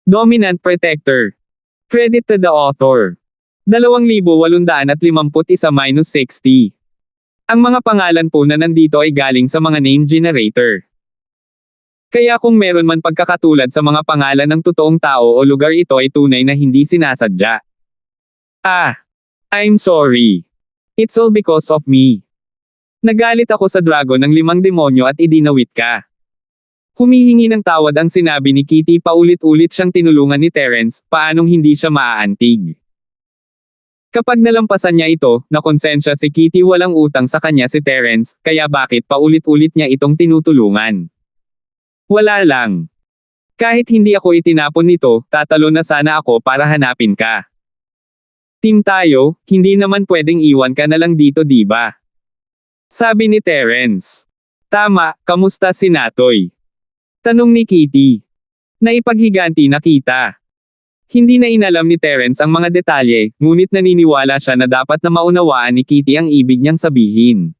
Dominant Protector. Credit to the author. 2,851-60. Ang mga pangalan po na nandito ay galing sa mga name generator. Kaya kung meron man pagkakatulad sa mga pangalan ng totoong tao o lugar, ito ay tunay na hindi sinasadya. I'm sorry. It's all because of me. Nagalit ako sa dragon ng 5 demonyo at idinawit ka. Humihingi ng tawad ang sinabi ni Kitty, paulit-ulit siyang tinulungan ni Terence, paanong hindi siya maaantig. Kapag nalampasan niya ito, nakonsensya si Kitty, walang utang sa kanya si Terence, kaya bakit paulit-ulit niya itong tinutulungan? Wala lang. Kahit hindi ako itinapon nito, tatalo na sana ako para hanapin ka. Team tayo, hindi naman pwedeng iwan ka na lang dito, diba? Sabi ni Terence. Tama, kamusta si Natoy? Tanong ni Kitty. Naipaghiganti na kita. Hindi na inalam ni Terence ang mga detalye, ngunit naniniwala siya na dapat na maunawaan ni Kitty ang ibig niyang sabihin.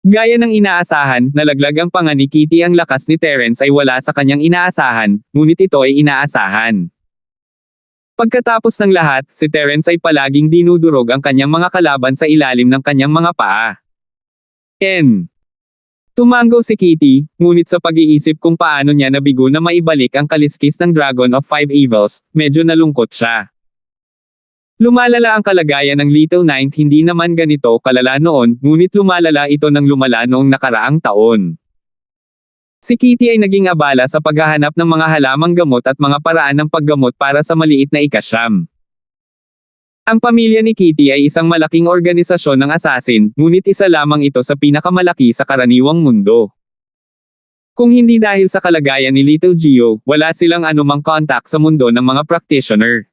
Gaya ng inaasahan, nalaglag ang panga ni Kitty. Ang lakas ni Terence ay wala sa kanyang inaasahan, ngunit ito ay inaasahan. Pagkatapos ng lahat, si Terence ay palaging dinudurog ang kanyang mga kalaban sa ilalim ng kanyang mga paa. Tumango si Kitty, ngunit sa pag-iisip kung paano niya nabigo na maibalik ang kaliskis ng Dragon of Five Evils, medyo nalungkot siya. Lumalala ang kalagayan ng Little Ninth, hindi naman ganito kalala noon, ngunit lumalala ito ng lumala noong nakaraang taon. Si Kitty ay naging abala sa paghahanap ng mga halamang gamot at mga paraan ng paggamot para sa maliit na ikasyam. Ang pamilya ni Kitty ay isang malaking organisasyon ng assassin, ngunit isa lamang ito sa pinakamalaki sa karaniwang mundo. Kung hindi dahil sa kalagayan ni Little Gio, wala silang anumang contact sa mundo ng mga practitioner.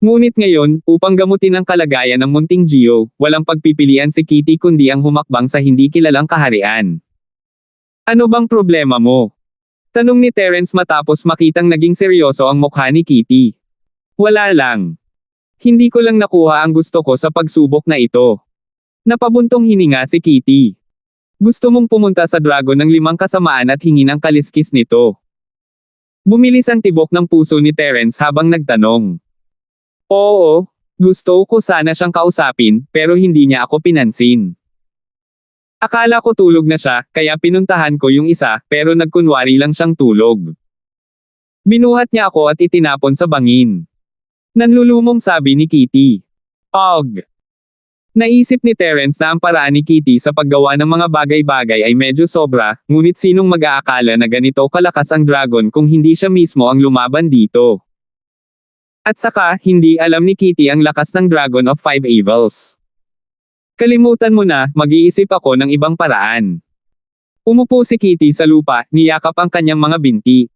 Ngunit ngayon, upang gamutin ang kalagayan ng munting Gio, walang pagpipilian si Kitty kundi ang humakbang sa hindi kilalang kaharian. Ano bang problema mo? Tanong ni Terence matapos makitang naging seryoso ang mukha ni Kitty. Wala lang. Hindi ko lang nakuha ang gusto ko sa pagsubok na ito. Napabuntong hininga si Kitty. Gusto mong pumunta sa dragon ng 5 kasamaan at hingin ang kaliskis nito. Bumilis ang tibok ng puso ni Terence habang nagtanong. Oo, gusto ko sana siyang kausapin, pero hindi niya ako pinansin. Akala ko tulog na siya, kaya pinuntahan ko yung isa, pero nagkunwari lang siyang tulog. Binuhat niya ako at itinapon sa bangin. Nanlulumong sabi ni Kitty. Naisip ni Terence na ang paraan ni Kitty sa paggawa ng mga bagay-bagay ay medyo sobra, ngunit sinong mag-aakala na ganito kalakas ang dragon kung hindi siya mismo ang lumaban dito? At saka, hindi alam ni Kitty ang lakas ng Dragon of Five Evils. Kalimutan mo na, mag-iisip ako ng ibang paraan. Umupo si Kitty sa lupa, niyakap ang kanyang mga binti.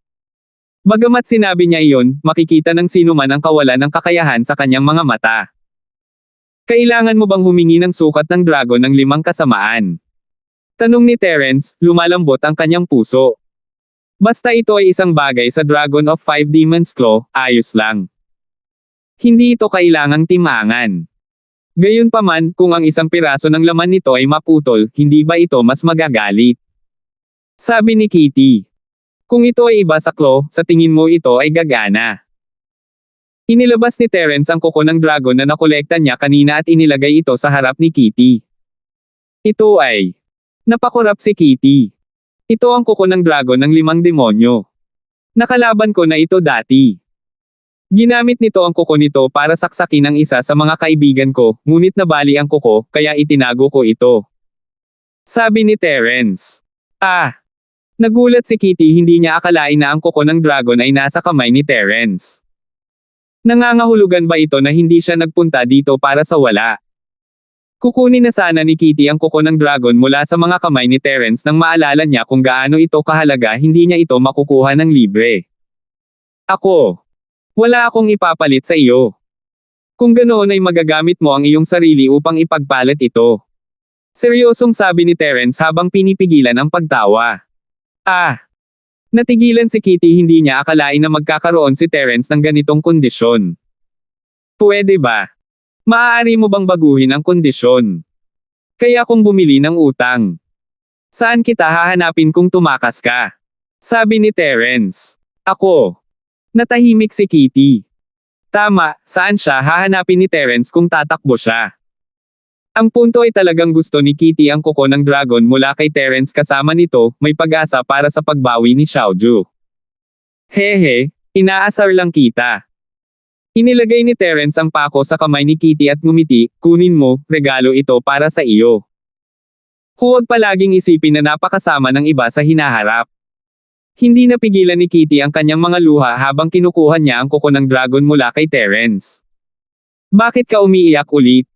Bagamat sinabi niya iyon, makikita ng sinuman ang kawalan ng kakayahan sa kanyang mga mata. Kailangan mo bang humingi ng sukat ng dragon ng 5 kasamaan? Tanong ni Terence, lumalambot ang kanyang puso. Basta ito ay isang bagay sa Dragon of Five Demons Claw, ayos lang. Hindi ito kailangang timangan. Gayunpaman, kung ang isang piraso ng laman nito ay maputol, hindi ba ito mas magagalit? Sabi ni Kitty. Kung ito ay iba sa claw, sa tingin mo ito ay gagana. Inilabas ni Terence ang kuko ng dragon na nakolekta niya kanina at inilagay ito sa harap ni Kitty. Ito ay... Napakurap si Kitty. Ito ang kuko ng dragon ng 5 demonyo. Nakalaban ko na ito dati. Ginamit nito ang kuko nito para saksakin ang isa sa mga kaibigan ko, ngunit nabali ang kuko, kaya itinago ko ito. Sabi ni Terence. Nagulat si Kitty, hindi niya akalain na ang kuko ng dragon ay nasa kamay ni Terence. Nangangahulugan ba ito na hindi siya nagpunta dito para sa wala? Kukunin na sana ni Kitty ang kuko ng dragon mula sa mga kamay ni Terence nang maalala niya kung gaano ito kahalaga, hindi niya ito makukuha ng libre. Wala akong ipapalit sa iyo. Kung ganoon ay magagamit mo ang iyong sarili upang ipagpalit ito. Seryosong sabi ni Terence habang pinipigilan ang pagtawa. Natigilan si Kitty, hindi niya akalain na magkakaroon si Terence ng ganitong kondisyon. Pwede ba? Maaari mo bang baguhin ang kondisyon? Kaya kung bumili ng utang. Saan kita hahanapin kung tumakas ka? Sabi ni Terence. Natahimik si Kitty. Tama, saan siya hahanapin ni Terence kung tatakbo siya? Ang punto ay talagang gusto ni Kitty ang kuko ng dragon mula kay Terence, kasama nito, may pag-asa para sa pagbawi ni Xiaoju. Hehe, inaasar lang kita. Inilagay ni Terence ang pako sa kamay ni Kitty at ngumiti, kunin mo, regalo ito para sa iyo. Huwag palaging isipin na napakasama ng iba sa hinaharap. Hindi napigilan ni Kitty ang kanyang mga luha habang kinukuha niya ang kuko ng dragon mula kay Terence. Bakit ka umiiyak ulit?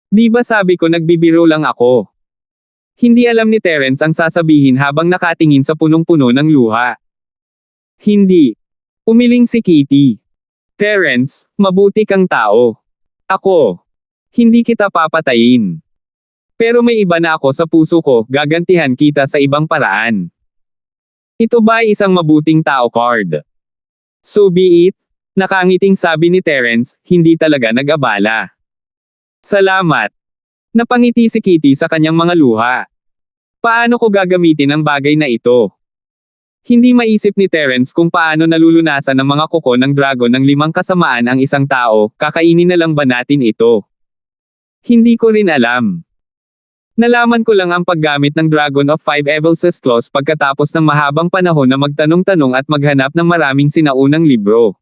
Di ba sabi ko nagbibiro lang ako? Hindi alam ni Terence ang sasabihin habang nakatingin sa punong-puno ng luha. Hindi. Umiling si Kitty. Terence, mabuti kang tao. Ako. Hindi kita papatayin. Pero may iba na ako sa puso ko, gagantihan kita sa ibang paraan. Ito ba ay isang mabuting tao card? So be it. Nakangiting sabi ni Terence, hindi talaga nag-abala. Salamat. Napangiti si Kitty sa kanyang mga luha. Paano ko gagamitin ang bagay na ito? Hindi maisip ni Terence kung paano nalulunasan ng mga kuko ng dragon ng 5 kasamaan ang isang tao, kakainin na lang ba natin ito? Hindi ko rin alam. Nalaman ko lang ang paggamit ng Dragon of 5 Evil's Claws pagkatapos ng mahabang panahon na magtanong-tanong at maghanap ng maraming sinaunang libro.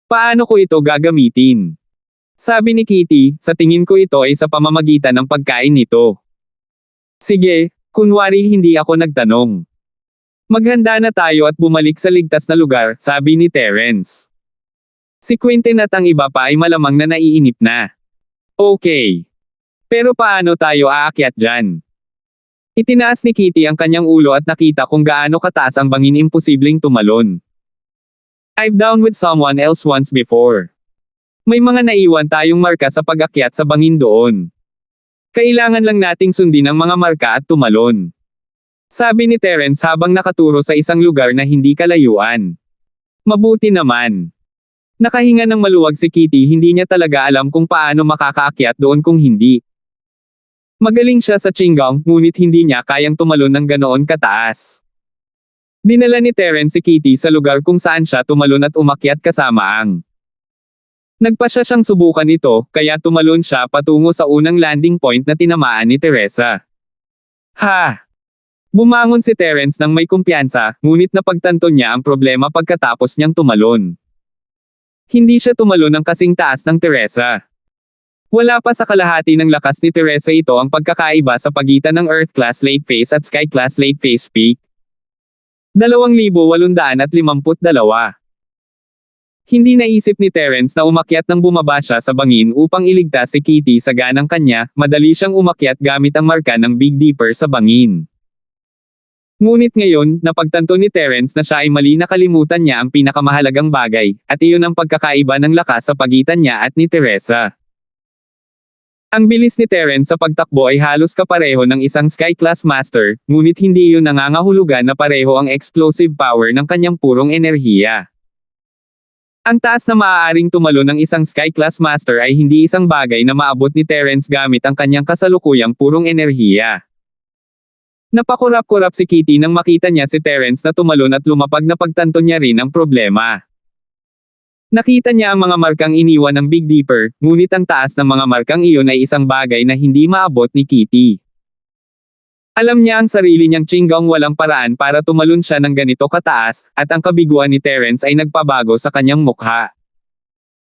Paano ko ito gagamitin? Sabi ni Kitty, sa tingin ko ito ay sa pamamagitan ng pagkain nito. Sige, kunwari hindi ako nagtanong. Maghanda na tayo at bumalik sa ligtas na lugar, sabi ni Terence. Si Quentin at ang iba pa ay malamang na naiinip na. Okay. Pero paano tayo aakyat dyan? Itinaas ni Kitty ang kanyang ulo at nakita kung gaano kataas ang bangin, imposibleng tumalon. I've down with someone else once before. May mga naiwan tayong marka sa pag-akyat sa bangin doon. Kailangan lang nating sundin ang mga marka at tumalon. Sabi ni Terence habang nakaturo sa isang lugar na hindi kalayuan. Mabuti naman. Nakahinga ng maluwag si Kitty, hindi niya talaga alam kung paano makakaakyat doon kung hindi. Magaling siya sa Qigong, ngunit hindi niya kayang tumalon ng ganoon kataas. Dinala ni Terence si Kitty sa lugar kung saan siya tumalon at umakyat kasama ang. Nagpasya siyang subukan ito, kaya tumalon siya patungo sa unang landing point na tinamaan ni Teresa. Ha! Bumangon si Terence nang may kumpiyansa, ngunit napagtanto niya ang problema pagkatapos niyang tumalon. Hindi siya tumalon ng kasing taas ng Teresa. Wala pa sa kalahati ng lakas ni Teresa ito ang pagkakaiba sa pagitan ng Earth Class Late Phase at Sky Class Late Phase Peak. 2,852. Hindi naisip ni Terence na umakyat nang bumaba siya sa bangin upang iligtas si Kitty sa ganang kanya, madali siyang umakyat gamit ang marka ng Big Dipper sa bangin. Ngunit ngayon, napagtanto ni Terence na siya ay mali, nakalimutan niya ang pinakamahalagang bagay, at iyon ang pagkakaiba ng lakas sa pagitan niya at ni Teresa. Ang bilis ni Terence sa pagtakbo ay halos kapareho ng isang Sky Class Master, ngunit hindi iyon nangangahulugan na pareho ang explosive power ng kanyang purong enerhiya. Ang taas na maaaring tumalon ng isang Sky Class Master ay hindi isang bagay na maabot ni Terence gamit ang kanyang kasalukuyang purong enerhiya. Napakurap-kurap si Kitty nang makita niya si Terence na tumalon at lumapag, na pagtanto niya rin ang problema. Nakita niya ang mga markang iniwan ng Big Dipper, ngunit ang taas ng mga markang iyon ay isang bagay na hindi maabot ni Kitty. Alam niya ang sarili niyang Qigong walang paraan para tumalon siya ng ganito kataas, at ang kabiguan ni Terence ay nagpabago sa kanyang mukha.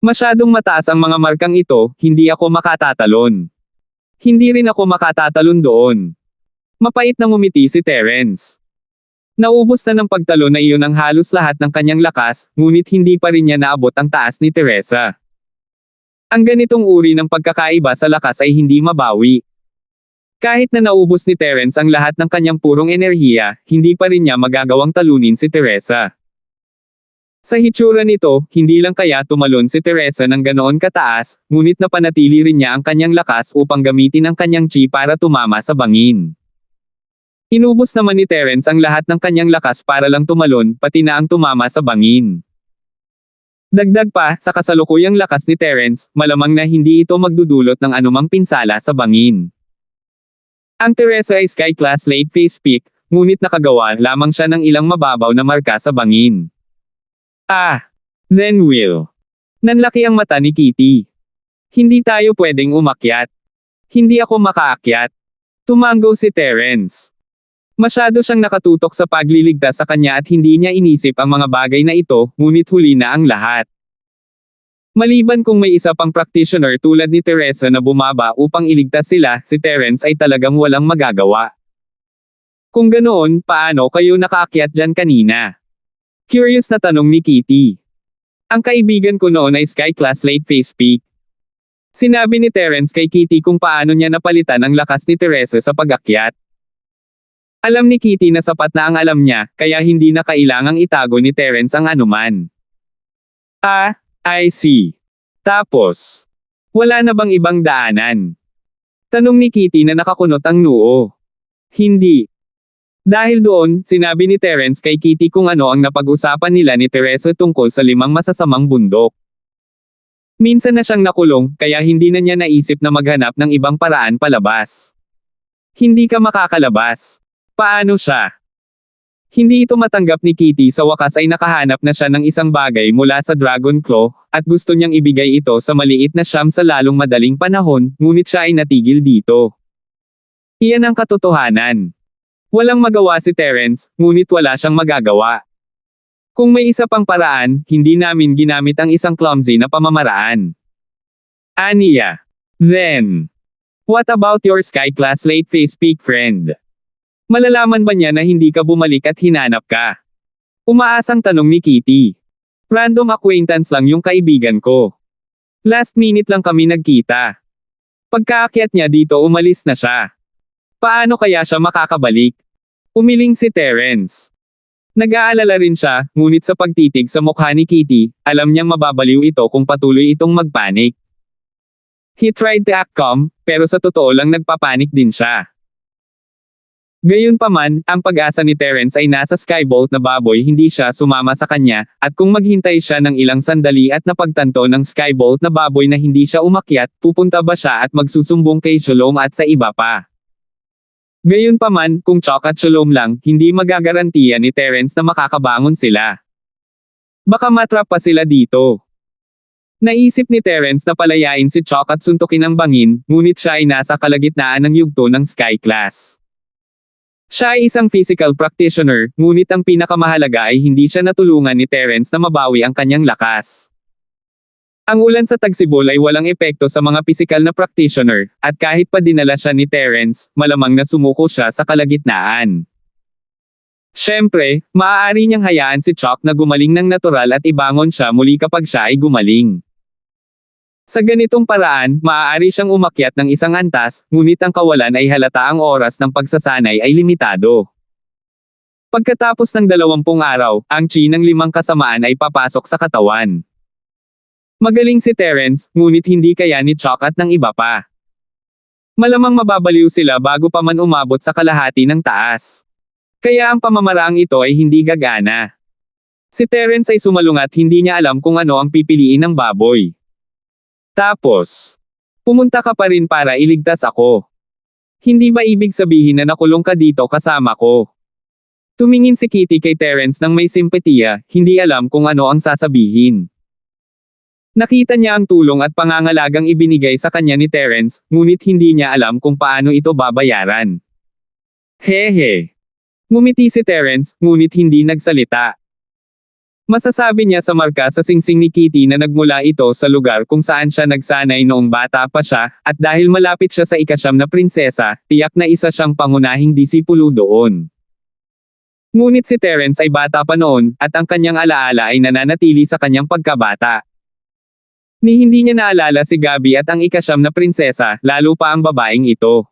Masyadong mataas ang mga markang ito, hindi ako makatatalon. Hindi rin ako makatatalon doon. Mapait na ngumiti si Terence. Naubos na ng pagtalo na iyon ang halos lahat ng kanyang lakas, ngunit hindi pa rin niya naabot ang taas ni Teresa. Ang ganitong uri ng pagkakaiba sa lakas ay hindi mabawi. Kahit na naubos ni Terence ang lahat ng kanyang purong enerhiya, hindi pa rin niya magagawang talunin si Teresa. Sa hitsura nito, hindi lang kaya tumalon si Teresa ng ganoon kataas, ngunit napanatili rin niya ang kanyang lakas upang gamitin ang kanyang chi para tumama sa bangin. Inubos naman ni Terence ang lahat ng kanyang lakas para lang tumalon, pati na ang tumama sa bangin. Dagdag pa, sa kasalukuyang lakas ni Terence, malamang na hindi ito magdudulot ng anumang pinsala sa bangin. Ang Teresa ay Sky Class Late Phase Peak, ngunit nakagawa lamang siya ng ilang mababaw na marka sa bangin. Then we'll. Nanlaki ang mata ni Kitty. Hindi tayo pwedeng umakyat. Hindi ako makaakyat. Tumango si Terence. Masyado siyang nakatutok sa pagliligtas sa kanya at hindi niya inisip ang mga bagay na ito, ngunit huli na ang lahat. Maliban kung may isa pang practitioner tulad ni Teresa na bumaba upang iligtas sila, si Terence ay talagang walang magagawa. Kung ganoon, paano kayo nakaakyat dyan kanina? Curious na tanong ni Kitty. Ang kaibigan ko noon ay Sky Class Late Face Peak. Sinabi ni Terence kay Kitty kung paano niya napalitan ang lakas ni Teresa sa pag-akyat. Alam ni Kitty na sapat na ang alam niya, kaya hindi na kailangang itago ni Terence ang anuman. I see. Tapos, wala na bang ibang daanan? Tanong ni Kitty na nakakunot ang noo. Hindi. Dahil doon, sinabi ni Terence kay Kitty kung ano ang napag-usapan nila ni Teresa tungkol sa 5 masasamang bundok. Minsan na siyang nakulong, kaya hindi na niya naisip na maghanap ng ibang paraan palabas. Hindi ka makakalabas. Paano siya? Hindi ito matanggap ni Kitty, sa wakas ay nakahanap na siya ng isang bagay mula sa Dragon Claw, at gusto niyang ibigay ito sa maliit na siyam sa lalong madaling panahon, ngunit siya ay natigil dito. Iyan ang katotohanan. Walang magawa si Terence, ngunit wala siyang magagawa. Kung may isa pang paraan, hindi namin ginamit ang isang clumsy na pamamaraan. Aniya. Then, what about your Sky Class Late Face Peak friend? Malalaman ba niya na hindi ka bumalik at hinanap ka? Umaasang tanong ni Kitty. Random acquaintance lang yung kaibigan ko. Last minute lang kami nagkita. Pagkaakyat niya dito umalis na siya. Paano kaya siya makakabalik? Umiling si Terence. Nag-aalala rin siya, ngunit sa pagtitig sa mukha ni Kitty, alam niyang mababaliw ito kung patuloy itong magpanik. He tried to act calm, pero sa totoo lang nagpapanik din siya. Gayunpaman, ang pag-asa ni Terence ay nasa Skybolt na baboy, hindi siya sumama sa kanya, at kung maghintay siya ng ilang sandali at napagtanto ng Skybolt na baboy na hindi siya umakyat, pupunta ba siya at magsusumbong kay Shalom at sa iba pa? Gayunpaman, kung Chok at Shalom lang, hindi magagarantiya ni Terence na makakabangon sila. Baka matrap pa sila dito. Naisip ni Terence na palayain si Chok at suntukin ang bangin, ngunit siya ay nasa kalagitnaan ng yugto ng Sky Class. Siya ay isang physical practitioner, ngunit ang pinakamahalaga ay hindi siya natulungan ni Terence na mabawi ang kanyang lakas. Ang ulan sa tagsibol ay walang epekto sa mga pisikal na practitioner, at kahit pa dinala siya ni Terence, malamang na sumuko siya sa kalagitnaan. Siyempre, maaari niyang hayaan si Chok na gumaling ng natural at ibangon siya muli kapag siya ay gumaling. Sa ganitong paraan, maaari siyang umakyat ng isang antas, ngunit ang kawalan ay halata ang oras ng pagsasanay ay limitado. Pagkatapos ng 20 araw, ang chi ng 5 kasamaan ay papasok sa katawan. Magaling si Terence, ngunit hindi kaya ni Chok at ng iba pa. Malamang mababaliw sila bago pa man umabot sa kalahati ng taas. Kaya ang pamamaraang ito ay hindi gagana. Si Terence ay sumalungat, hindi niya alam kung ano ang pipiliin ng baboy. Tapos, pumunta ka pa rin para iligtas ako. Hindi ba ibig sabihin na nakulong ka dito kasama ko? Tumingin si Kitty kay Terence nang may simpatiya, hindi alam kung ano ang sasabihin. Nakita niya ang tulong at pangangalagang ibinigay sa kanya ni Terence, ngunit hindi niya alam kung paano ito babayaran. Hehe. Ngumiti si Terence, ngunit hindi nagsalita. Masasabi niya sa marka sa singsing ni Kitty na nagmula ito sa lugar kung saan siya nagsanay noong bata pa siya, at dahil malapit siya sa ika-9 na prinsesa, tiyak na isa siyang pangunahing disipulo doon. Ngunit si Terence ay bata pa noon, at ang kanyang alaala ay nananatili sa kanyang pagkabata. Ni hindi niya naalala si Gabi at ang ika-9 na prinsesa, lalo pa ang babaeng ito.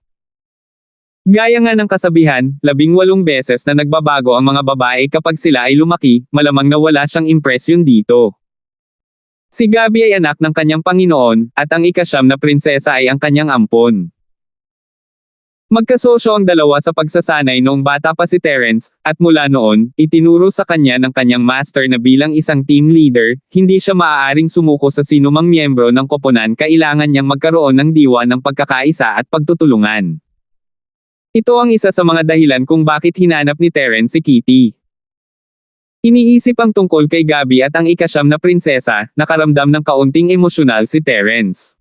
Gaya nga ng kasabihan, 18 beses na nagbabago ang mga babae kapag sila ay lumaki, malamang na wala siyang impresyon dito. Si Gabi ay anak ng kanyang Panginoon, at ang ika-9 na prinsesa ay ang kanyang ampon. Magkasosyo ang dalawa sa pagsasanay noong bata pa si Terence, at mula noon, itinuro sa kanya ng kanyang master na bilang isang team leader, hindi siya maaaring sumuko sa sinumang miyembro ng koponan, kailangan niyang magkaroon ng diwa ng pagkakaisa at pagtutulungan. Ito ang isa sa mga dahilan kung bakit hinanap ni Terence si Kitty. Iniisip ang tungkol kay Gabby at ang ika-9 na prinsesa, nakaramdam ng kaunting emosyonal si Terence.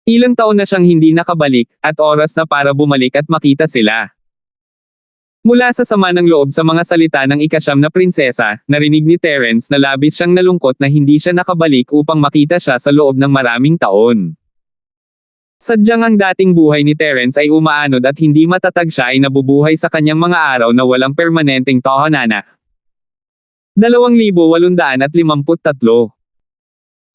Ilang taon na siyang hindi nakabalik, at oras na para bumalik at makita sila. Mula sa sama ng loob sa mga salita ng ika-9 na prinsesa, narinig ni Terence na labis siyang nalungkot na hindi siya nakabalik upang makita siya sa loob ng maraming taon. Sadyang ang dating buhay ni Terence ay umaanod at hindi matatag, siya ay nabubuhay sa kanyang mga araw na walang permanenteng tahanana. 2,853.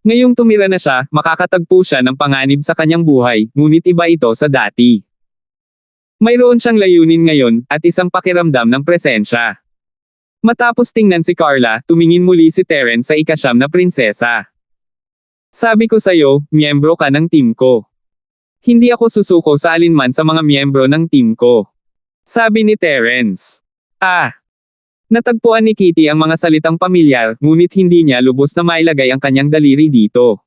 Ngayong tumira na siya, makakatagpo siya ng panganib sa kanyang buhay, ngunit iba ito sa dati. Mayroon siyang layunin ngayon, at isang pakiramdam ng presensya. Matapos tingnan si Carla, tumingin muli si Terence sa ika-9 na prinsesa. Sabi ko sa'yo, miyembro ka ng team ko. Hindi ako susuko sa alinman sa mga miyembro ng team ko. Sabi ni Terence. Natagpuan ni Kitty ang mga salitang pamilyar, ngunit hindi niya lubos na mailagay ang kanyang daliri dito.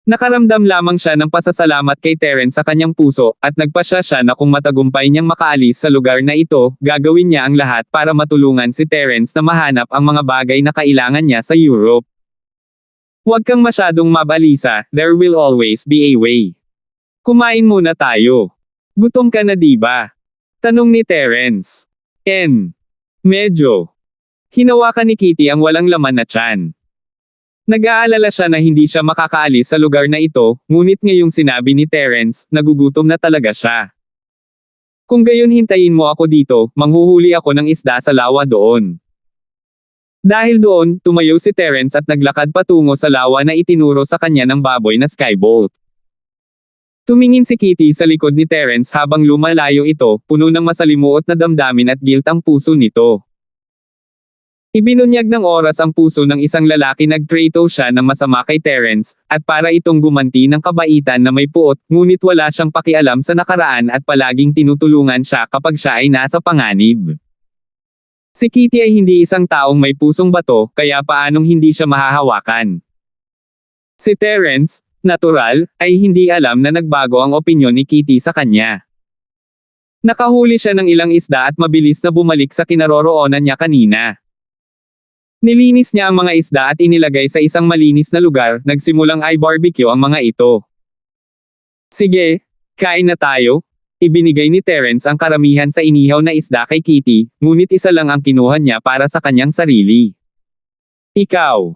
Nakaramdam lamang siya ng pasasalamat kay Terence sa kanyang puso, at nagpasya siya na kung matagumpay niyang makaalis sa lugar na ito, gagawin niya ang lahat para matulungan si Terence na mahanap ang mga bagay na kailangan niya sa Europe. Huwag kang masyadong mabalisa, there will always be a way. Kumain muna tayo. Gutom ka na diba? Tanong ni Terence. Medyo. Hinawakan ni Kitty ang walang laman na tiyan. Nag-aalala siya na hindi siya makakaalis sa lugar na ito, ngunit ngayong sinabi ni Terence, nagugutom na talaga siya. Kung gayon, hintayin mo ako dito, manghuhuli ako ng isda sa lawa doon. Dahil doon, tumayo si Terence at naglakad patungo sa lawa na itinuro sa kanya ng baboy na skyboat. Tumingin si Kitty sa likod ni Terence habang lumalayo ito, puno ng masalimuot na damdamin at guilt ang puso nito. Ibinunyag ng oras ang puso ng isang lalaki, nagtrato siya ng masama kay Terence, at para itong gumanti ng kabaitan na may puot, ngunit wala siyang pakialam sa nakaraan at palaging tinutulungan siya kapag siya ay nasa panganib. Si Kitty ay hindi isang taong may pusong bato, kaya paanong hindi siya mahahawakan? Si Terence, natural, ay hindi alam na nagbago ang opinyon ni Kitty sa kanya. Nakahuli siya ng ilang isda at mabilis na bumalik sa kinaroroonan niya kanina. Nilinis niya ang mga isda at inilagay sa isang malinis na lugar, nagsimulang i-barbecue ang mga ito. Sige, kain na tayo. Ibinigay ni Terence ang karamihan sa inihaw na isda kay Kitty, ngunit isa lang ang kinuha niya para sa kanyang sarili. Ikaw.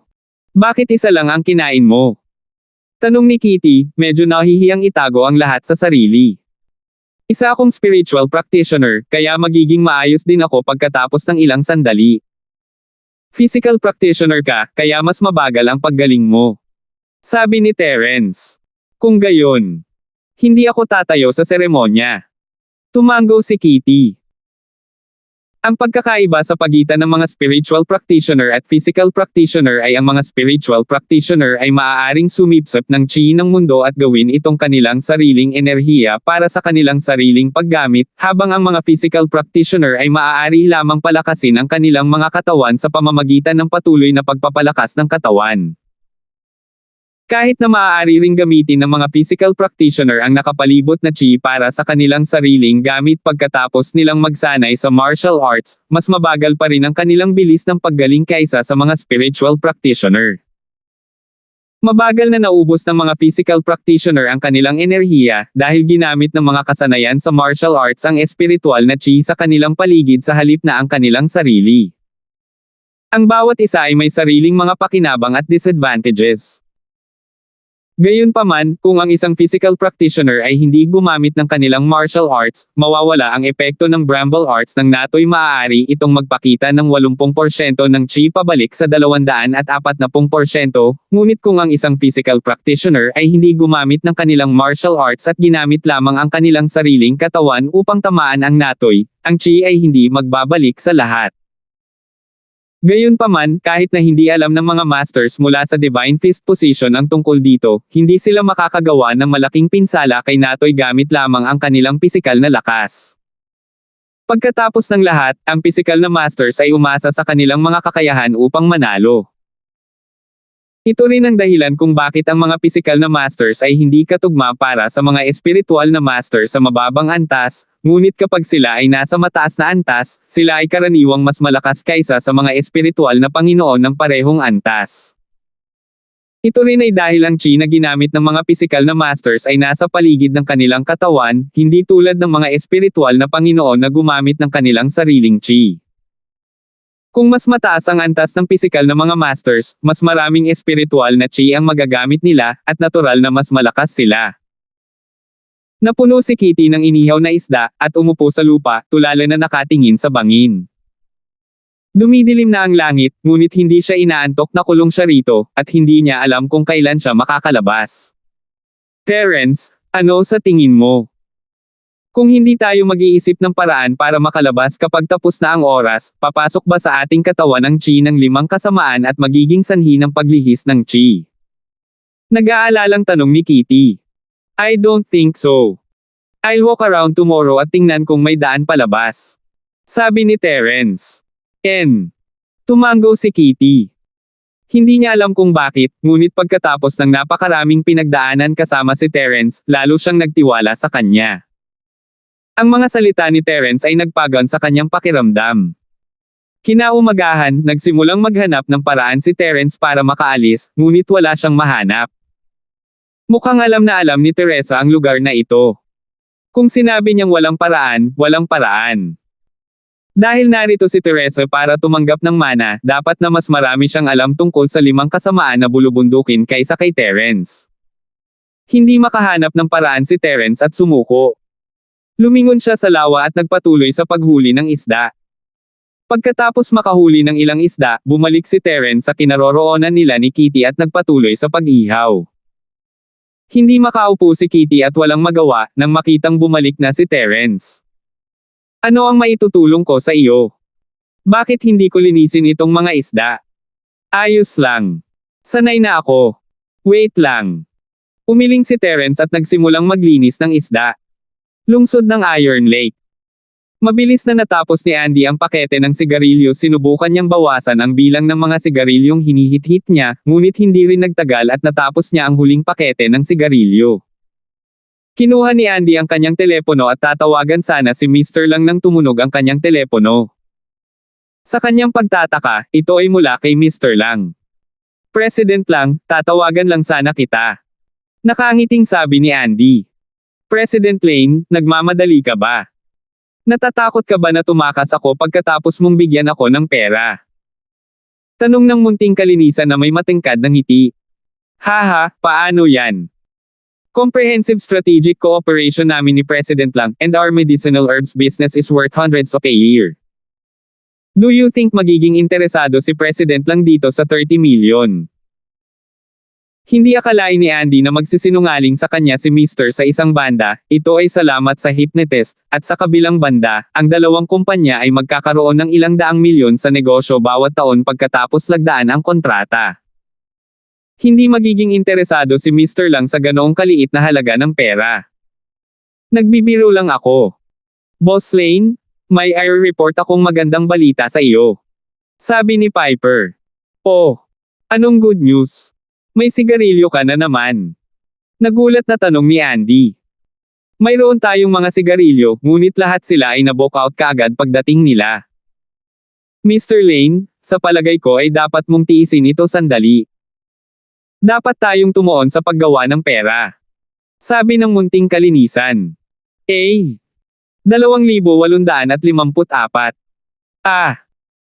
Bakit isa lang ang kinain mo? Tanong ni Kitty, medyo nahihiyang itago ang lahat sa sarili. Isa akong spiritual practitioner, kaya magiging maayos din ako pagkatapos ng ilang sandali. Physical practitioner ka, kaya mas mabagal ang paggaling mo. Sabi ni Terence. Kung gayon, hindi ako tatayo sa seremonya. Tumango si Kitty. Ang pagkakaiba sa pagitan ng mga spiritual practitioner at physical practitioner ay ang mga spiritual practitioner ay maaaring sumipsip ng chi ng mundo at gawin itong kanilang sariling enerhiya para sa kanilang sariling paggamit, habang ang mga physical practitioner ay maaari lamang palakasin ang kanilang mga katawan sa pamamagitan ng patuloy na pagpapalakas ng katawan. Kahit na maaari ring gamitin ng mga physical practitioner ang nakapalibot na chi para sa kanilang sariling gamit pagkatapos nilang magsanay sa martial arts, mas mabagal pa rin ang kanilang bilis ng paggaling kaysa sa mga spiritual practitioner. Mabagal na naubos ng mga physical practitioner ang kanilang enerhiya, dahil ginamit ng mga kasanayan sa martial arts ang espiritual na chi sa kanilang paligid sa halip na ang kanilang sarili. Ang bawat isa ay may sariling mga pakinabang at disadvantages. Gayunpaman, kung ang isang physical practitioner ay hindi gumamit ng kanilang martial arts, mawawala ang epekto ng bramble arts ng nato'y maaari itong magpakita ng 80% ng chi pabalik sa 240%, ngunit kung ang isang physical practitioner ay hindi gumamit ng kanilang martial arts at ginamit lamang ang kanilang sariling katawan upang tamaan ang nato'y, ang chi ay hindi magbabalik sa lahat. Gayunpaman, kahit na hindi alam ng mga masters mula sa Divine Fist position ang tungkol dito, hindi sila makakagawa ng malaking pinsala kay nato'y gamit lamang ang kanilang pisikal na lakas. Pagkatapos ng lahat, ang pisikal na masters ay umasa sa kanilang mga kakayahan upang manalo. Ito rin ang dahilan kung bakit ang mga pisikal na masters ay hindi katugma para sa mga espiritual na master sa mababang antas, ngunit kapag sila ay nasa mataas na antas, sila ay karaniwang mas malakas kaysa sa mga espiritual na Panginoon ng parehong antas. Ito rin ay dahil ang chi na ginamit ng mga pisikal na masters ay nasa paligid ng kanilang katawan, hindi tulad ng mga espiritual na Panginoon na gumamit ng kanilang sariling chi. Kung mas mataas ang antas ng pisikal na mga masters, mas maraming espiritual na chi ang magagamit nila, at natural na mas malakas sila. Napuno si Kitty ng inihaw na isda, at umupo sa lupa, tulala na nakatingin sa bangin. Dumidilim na ang langit, ngunit hindi siya inaantok na kulong siya rito, at hindi niya alam kung kailan siya makakalabas. Terence, ano sa tingin mo? Kung hindi tayo mag-iisip ng paraan para makalabas kapag tapos na ang oras, papasok ba sa ating katawan ang chi ng 5 kasamaan at magiging sanhi ng paglihis ng chi? Nag-aalalang tanong ni Kitty. I don't think so. I'll walk around tomorrow at tingnan kung may daan palabas. Sabi ni Terence. Tumango si Kitty. Hindi niya alam kung bakit, ngunit pagkatapos ng napakaraming pinagdaanan kasama si Terence, lalo siyang nagtiwala sa kanya. Ang mga salita ni Terence ay nagpagaan sa kanyang pakiramdam. Kinaumagahan, nagsimulang maghanap ng paraan si Terence para makaalis, ngunit wala siyang mahanap. Mukhang alam na alam ni Teresa ang lugar na ito. Kung sinabi niyang walang paraan, walang paraan. Dahil narito si Teresa para tumanggap ng mana, dapat na mas marami siyang alam tungkol sa 5 kasamaan na bulubundukin kaysa kay Terence. Hindi makahanap ng paraan si Terence at sumuko. Lumingon siya sa lawa at nagpatuloy sa paghuli ng isda. Pagkatapos makahuli ng ilang isda, bumalik si Terence sa kinaroroonan nila ni Kitty at nagpatuloy sa pag-ihaw. Hindi makaupo si Kitty at walang magawa nang makitang bumalik na si Terence. Ano ang maitutulong ko sa iyo? Bakit hindi ko linisin itong mga isda? Ayos lang. Sanay na ako. Wait lang. Umiling si Terence at nagsimulang maglinis ng isda. Lungsod ng Iron Lake. Mabilis na natapos ni Andy ang pakete ng sigarilyo. Sinubukan niyang bawasan ang bilang ng mga sigarilyong hinihit-hit niya, ngunit hindi rin nagtagal at natapos niya ang huling pakete ng sigarilyo. Kinuha ni Andy ang kanyang telepono at tatawagan sana si Mr. Lang nang tumunog ang kanyang telepono. Sa kanyang pagtataka, ito ay mula kay Mr. Lang. President Lang, tatawagan lang sana kita. Nakangiting sabi ni Andy. President Lane, nagmamadali ka ba? Natatakot ka ba na tumakas ako pagkatapos mong bigyan ako ng pera? Tanong ng munting kalinisan na may matingkad ng ngiti. Haha, paano yan? Comprehensive strategic cooperation namin ni President Lang, and our medicinal herbs business is worth hundreds of a year. Do you think magiging interesado si President Lang dito sa 30 million? Hindi akalain ni Andy na magsisinungaling sa kanya si Mr. Sa isang banda, ito ay salamat sa hypnotist, at sa kabilang banda, ang dalawang kumpanya ay magkakaroon ng ilang daang milyon sa negosyo bawat taon pagkatapos lagdaan ang kontrata. Hindi magiging interesado si Mr. Lang sa ganoong kaliit na halaga ng pera. Nagbibiro lang ako. Boss Lane, may air report akong magandang balita sa iyo. Sabi ni Piper. Oh, anong good news? May sigarilyo ka na naman. Nagulat na tanong ni Andy. Mayroon tayong mga sigarilyo, ngunit lahat sila ay na-book out kaagad pagdating nila. Mr. Lane, sa palagay ko ay dapat mong tiisin ito sandali. Dapat tayong tumuon sa paggawa ng pera. Sabi ng munting kalinisan. 2,854.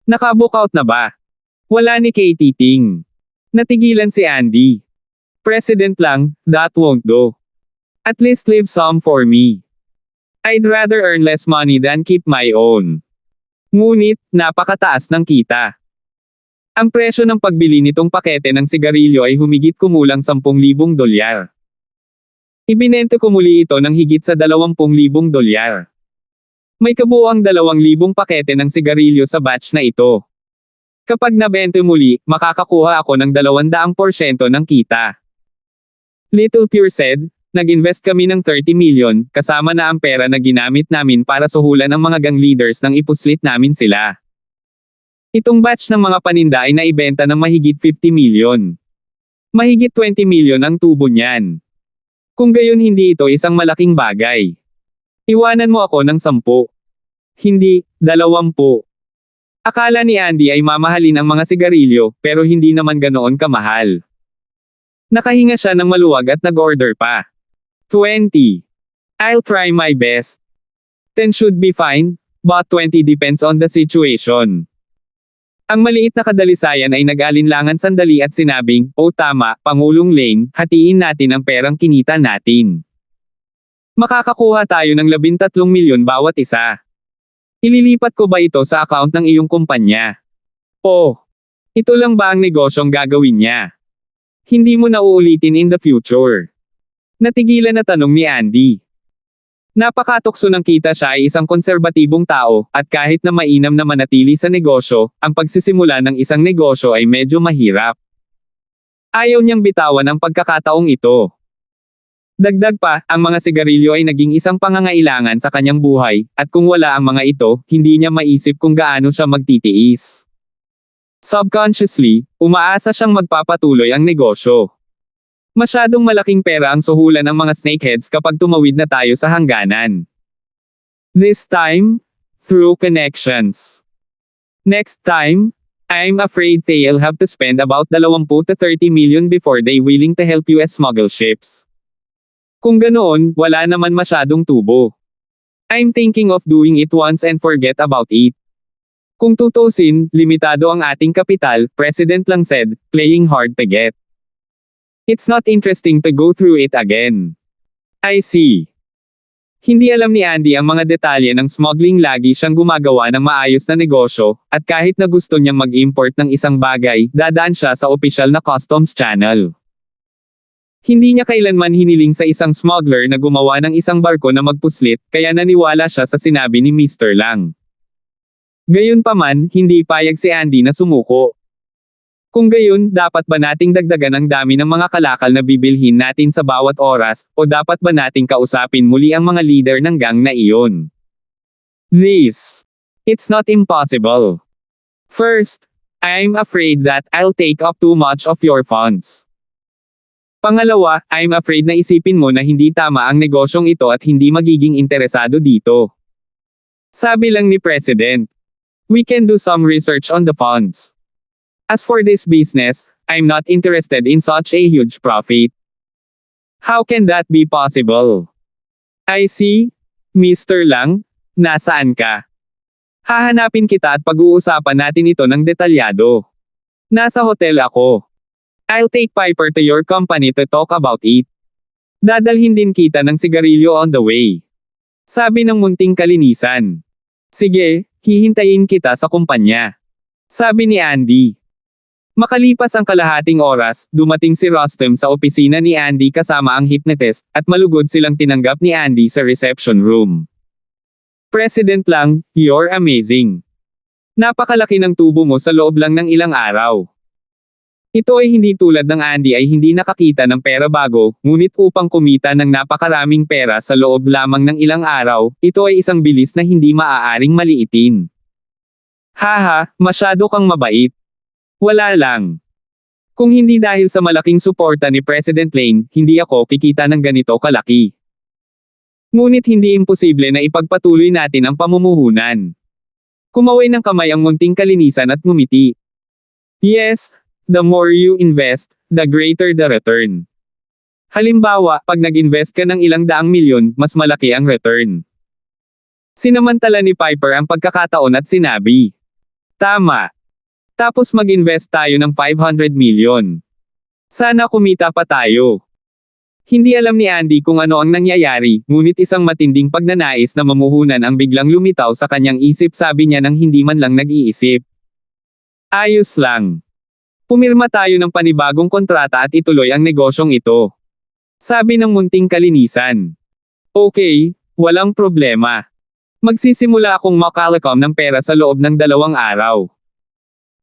Naka-book out na ba? Wala ni Katie Ting. Natigilan si Andy. President Lang, that won't do. At least leave some for me. I'd rather earn less money than keep my own. Ngunit, napakataas ng kita. Ang presyo ng pagbili nitong pakete ng sigarilyo ay humigit kumulang $10,000. Ibinente ko muli ito ng higit sa $20,000. May kabuuang 2,000 pakete ng sigarilyo sa batch na ito. Kapag nabente muli, makakakuha ako ng 200% ng kita. Little Pure said, nag-invest kami ng 30 million, kasama na ang pera na ginamit namin para suhulan ang mga gang leaders nang ipuslit namin sila. Itong batch ng mga paninda ay naibenta ng mahigit 50 million. Mahigit 20 million ang tubo niyan. Kung gayon hindi ito isang malaking bagay. Iwanan mo ako ng 10. Hindi, 20. Akala ni Andy ay mamahalin ang mga sigarilyo, pero hindi naman ganoon kamahal. Nakahinga siya ng maluwag at nag-order pa. 20. I'll try my best. 10 should be fine, but 20 depends on the situation. Ang maliit na kadalisayan ay nag-alinlangan sandali at sinabing, "Oh tama, Pangulong Lane, hatiin natin ang perang kinita natin. Makakakuha tayo ng 13 milyon bawat isa. Ililipat ko ba ito sa account ng iyong kumpanya? Oh, ito lang ba ang negosyong gagawin niya? Hindi mo na uulitin in the future." Natigilan na tanong ni Andy. Napakatokso ng kita siya ay isang konserbatibong tao, at kahit na mainam na manatili sa negosyo, ang pagsisimula ng isang negosyo ay medyo mahirap. Ayaw niyang bitawan ang pagkakataong ito. Dagdag pa, ang mga sigarilyo ay naging isang pangangailangan sa kanyang buhay, at kung wala ang mga ito, hindi niya maisip kung gaano siya magtitiis. Subconsciously, umaasa siyang magpapatuloy ang negosyo. Masyadong malaking pera ang suhulan ng mga snakeheads kapag tumawid na tayo sa hangganan. This time, through connections. Next time, I'm afraid they'll have to spend about 20 to 30 million before they willing to help US smuggle ships. Kung ganoon, wala naman masyadong tubo. I'm thinking of doing it once and forget about it. Kung tutusin, limitado ang ating kapital, President lang said, playing hard to get. It's not interesting to go through it again. I see. Hindi alam ni Andy ang mga detalye ng smuggling. Lagi siyang gumagawa ng maayos na negosyo, at kahit na gusto niyang mag-import ng isang bagay, dadaan siya sa opisyal na customs channel. Hindi niya kailanman hiniling sa isang smuggler na gumawa ng isang barko na magpuslit, kaya naniwala siya sa sinabi ni Mr. Lang. Gayunpaman, hindi payag si Andy na sumuko. Kung gayon, dapat ba nating dagdagan ang dami ng mga kalakal na bibilhin natin sa bawat oras, o dapat ba nating kausapin muli ang mga leader ng gang na iyon? It's not impossible. First, I'm afraid that I'll take up too much of your funds. Pangalawa, I'm afraid na isipin mo na hindi tama ang negosyong ito at hindi magiging interesado dito. Sabi lang ni President, we can do some research on the funds. As for this business, I'm not interested in such a huge profit. How can that be possible? I see, Mr. Lang, nasaan ka? Hahanapin kita at pag-uusapan natin ito ng detalyado. Nasa hotel ako. I'll take Piper to your company to talk about it. Dadalhin din kita ng sigarilyo on the way. Sabi ng munting kalinisan. Sige, hihintayin kita sa kumpanya. Sabi ni Andy. Makalipas ang kalahating oras, dumating si Rustem sa opisina ni Andy kasama ang hypnotist, at malugod silang tinanggap ni Andy sa reception room. President Lang, you're amazing. Napakalaki ng tubo mo sa loob lang ng ilang araw. Ito ay hindi tulad ng Andy ay hindi nakakita ng pera bago, ngunit upang kumita ng napakaraming pera sa loob lamang ng ilang araw, ito ay isang bilis na hindi maaaring maliitin. Haha, masyado kang mabait. Wala lang. Kung hindi dahil sa malaking suporta ni President Lane, hindi ako kikita ng ganito kalaki. Ngunit hindi imposible na ipagpatuloy natin ang pamumuhunan. Kumaway ng kamay ang munting kalinisan at ngumiti. Yes, the more you invest, the greater the return. Halimbawa, pag nag-invest ka ng ilang daang milyon, mas malaki ang return. Sinamantala ni Piper ang pagkakataon at sinabi, tama. Tapos mag-invest tayo ng 500 million. Sana kumita pa tayo. Hindi alam ni Andy kung ano ang nangyayari, ngunit isang matinding pagnanais na mamuhunan ang biglang lumitaw sa kanyang isip. Sabi niya nang hindi man lang nag-iisip. Ayos lang. Pumirma tayo ng panibagong kontrata at ituloy ang negosyong ito. Sabi ng munting kalinisan. Okay, walang problema. Magsisimula akong makalakom ng pera sa loob ng 2 araw.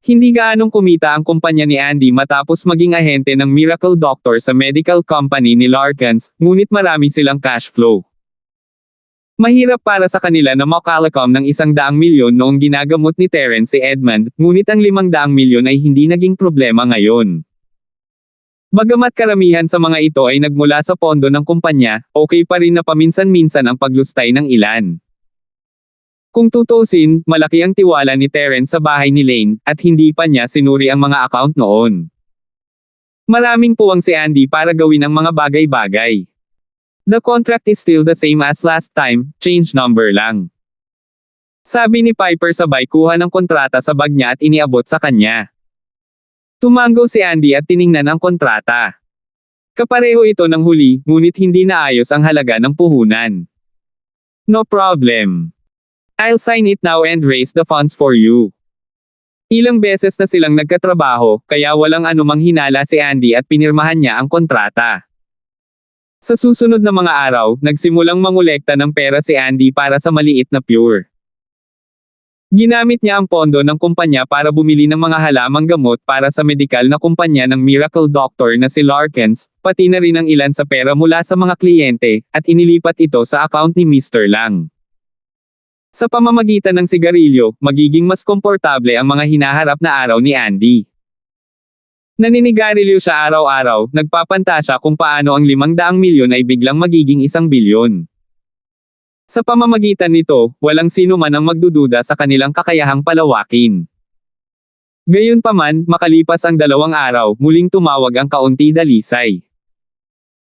Hindi gaanong kumita ang kumpanya ni Andy matapos maging ahente ng miracle doctor sa medical company ni Larkins, ngunit marami silang cash flow. Mahirap para sa kanila na makalakom ng 100 milyon noong ginagamot ni Terence si Edmund, ngunit ang 500 milyon ay hindi naging problema ngayon. Bagamat karamihan sa mga ito ay nagmula sa pondo ng kumpanya, okay pa rin na paminsan-minsan ang paglustay ng ilan. Kung tutusin, malaki ang tiwala ni Terence sa bahay ni Lane, at hindi pa niya sinuri ang mga account noon. Maraming puwang si Andy para gawin ang mga bagay-bagay. The contract is still the same as last time, change number lang. Sabi ni Piper sabay kuha ng kontrata sa bag niya at iniabot sa kanya. Tumango si Andy at tiningnan ang kontrata. Kapareho ito ng huli, ngunit hindi naayos ang halaga ng puhunan. No problem. I'll sign it now and raise the funds for you. Ilang beses na silang nagkatrabaho, kaya walang anumang hinala si Andy at pinirmahan niya ang kontrata. Sa susunod na mga araw, nagsimulang mangolekta ng pera si Andy para sa maliit na Pure. Ginamit niya ang pondo ng kumpanya para bumili ng mga halamang gamot para sa medikal na kumpanya ng Miracle Doctor na si Larkins, pati na rin ang ilan sa pera mula sa mga kliyente, at inilipat ito sa account ni Mr. Lang. Sa pamamagitan ng sigarilyo, magiging mas komportable ang mga hinaharap na araw ni Andy. Naninigarilyo siya araw-araw, nagpapanta siya kung paano ang 500 milyon ay biglang magiging 1 bilyon. Sa pamamagitan nito, walang sino man ang magdududa sa kanilang kakayahang palawakin. Gayunpaman, makalipas ang 2 araw, muling tumawag ang kaunti dalisay.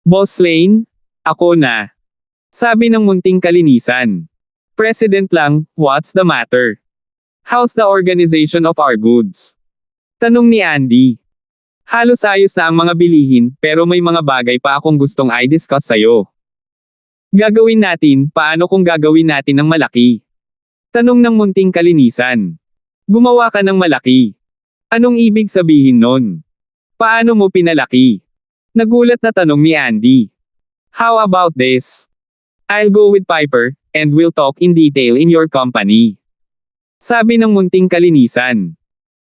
Boss Lane? Ako na. Sabi ng munting kalinisan. President Lang, what's the matter? How's the organization of our goods? Tanong ni Andy. Halos ayos na ang mga bilihin, pero may mga bagay pa akong gustong i-discuss sa'yo. Gagawin natin, paano kung gagawin natin ng malaki? Tanong ng munting kalinisan. Gumawa ka ng malaki. Anong ibig sabihin nun? Paano mo pinalaki? Nagulat na tanong ni Andy. How about this? I'll go with Piper, and we'll talk in detail in your company. Sabi ng munting kalinisan.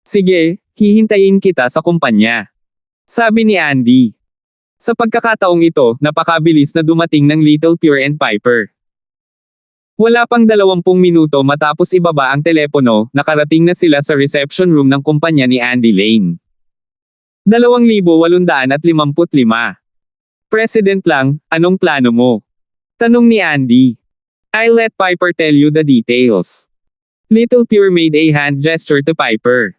Sige, hihintayin kita sa kumpanya. Sabi ni Andy. Sa pagkakataong ito, napakabilis na dumating ng Little Pure and Piper. Wala pang 20 minuto matapos ibaba ang telepono, nakarating na sila sa reception room ng kumpanya ni Andy Lane. 2,855. President Lang, anong plano mo? Tanong ni Andy. I'll let Piper tell you the details. Little Pure made a hand gesture to Piper.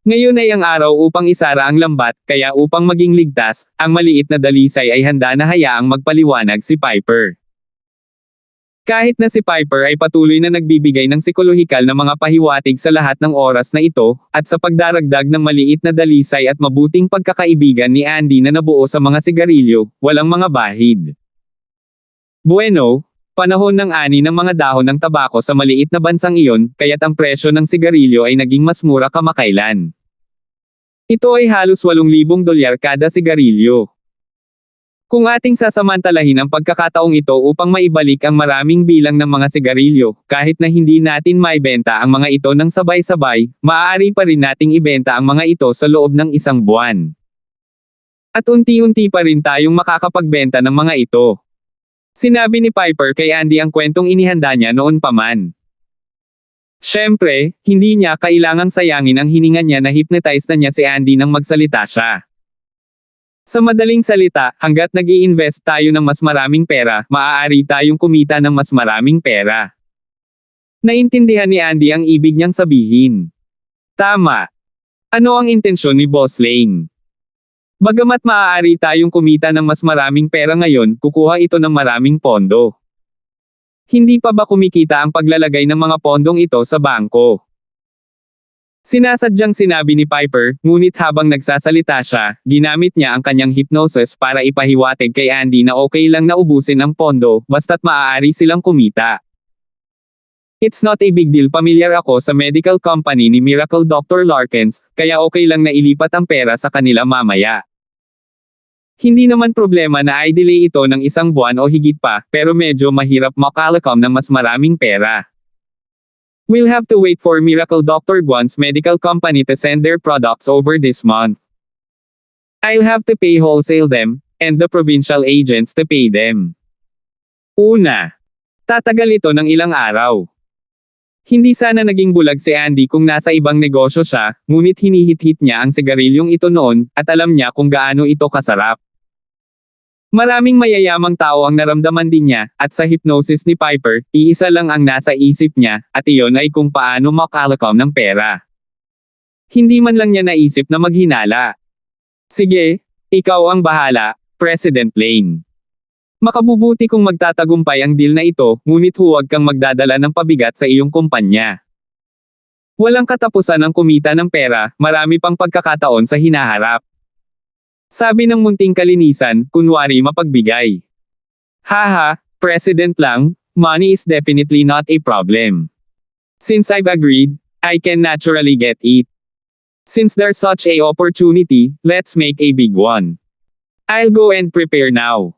Ngayon ay ang araw upang isara ang lambat, kaya upang maging ligtas, ang maliit na dalisay ay handa na hayaang magpaliwanag si Piper. Kahit na si Piper ay patuloy na nagbibigay ng psikolohikal na mga pahiwatig sa lahat ng oras na ito, at sa pagdaragdag ng maliit na dalisay at mabuting pagkakaibigan ni Andy na nabuo sa mga sigarilyo, walang mga bahid. Bueno, panahon ng ani ng mga dahon ng tabako sa maliit na bansang iyon, kaya't ang presyo ng sigarilyo ay naging mas mura kamakailan. Ito ay halos $8,000 kada sigarilyo. Kung ating sasamantalahin ang pagkakataong ito upang maibalik ang maraming bilang ng mga sigarilyo, kahit na hindi natin maibenta ang mga ito ng sabay-sabay, maaari pa rin nating ibenta ang mga ito sa loob ng 1 buwan. At unti-unti pa rin tayong makakapagbenta ng mga ito. Sinabi ni Piper kay Andy ang kwentong inihanda niya noon pa man. Siyempre, hindi niya kailangang sayangin ang hininga niya na hypnotize na niya si Andy nang magsalita siya. Sa madaling salita, hanggat nag-i-invest tayo ng mas maraming pera, maaari tayong kumita ng mas maraming pera. Naintindihan ni Andy ang ibig niyang sabihin. Tama. Ano ang intensyon ni Boss Lane? Bagamat maaari tayong kumita ng mas maraming pera ngayon, kukuha ito ng maraming pondo. Hindi pa ba kumikita ang paglalagay ng mga pondong ito sa bangko? Sinasadyang sinabi ni Piper, ngunit habang nagsasalita siya, ginamit niya ang kanyang hypnosis para ipahiwatig kay Andy na okay lang na ubusin ang pondo, basta't maaari silang kumita. It's not a big deal, pamilyar ako sa medical company ni Miracle Dr. Larkins, kaya okay lang na ilipat ang pera sa kanila mamaya. Hindi naman problema na i-delay ito ng 1 buwan o higit pa, pero medyo mahirap makalakam ng mas maraming pera. We'll have to wait for Miracle Dr. Guan's medical company to send their products over this month. I'll have to pay wholesale them, and the provincial agents to pay them. Una, tatagal ito ng ilang araw. Hindi sana naging bulag si Andy kung nasa ibang negosyo siya, ngunit hinihit-hit niya ang sigarilyong ito noon, at alam niya kung gaano ito kasarap. Maraming mayayamang tao ang naramdaman din niya, at sa hypnosis ni Piper, iisa lang ang nasa isip niya, at iyon ay kung paano makalakam ng pera. Hindi man lang niya naisip na maghinala. Sige, ikaw ang bahala, President Lane. Makabubuti kung magtatagumpay ang deal na ito, ngunit huwag kang magdadala ng pabigat sa iyong kumpanya. Walang katapusan ang kumita ng pera, marami pang pagkakataon sa hinaharap. Sabi ng munting kalinisan, kunwari mapagbigay. Haha, President lang, money is definitely not a problem. Since I've agreed, I can naturally get it. Since there's such a opportunity, let's make a big one. I'll go and prepare now.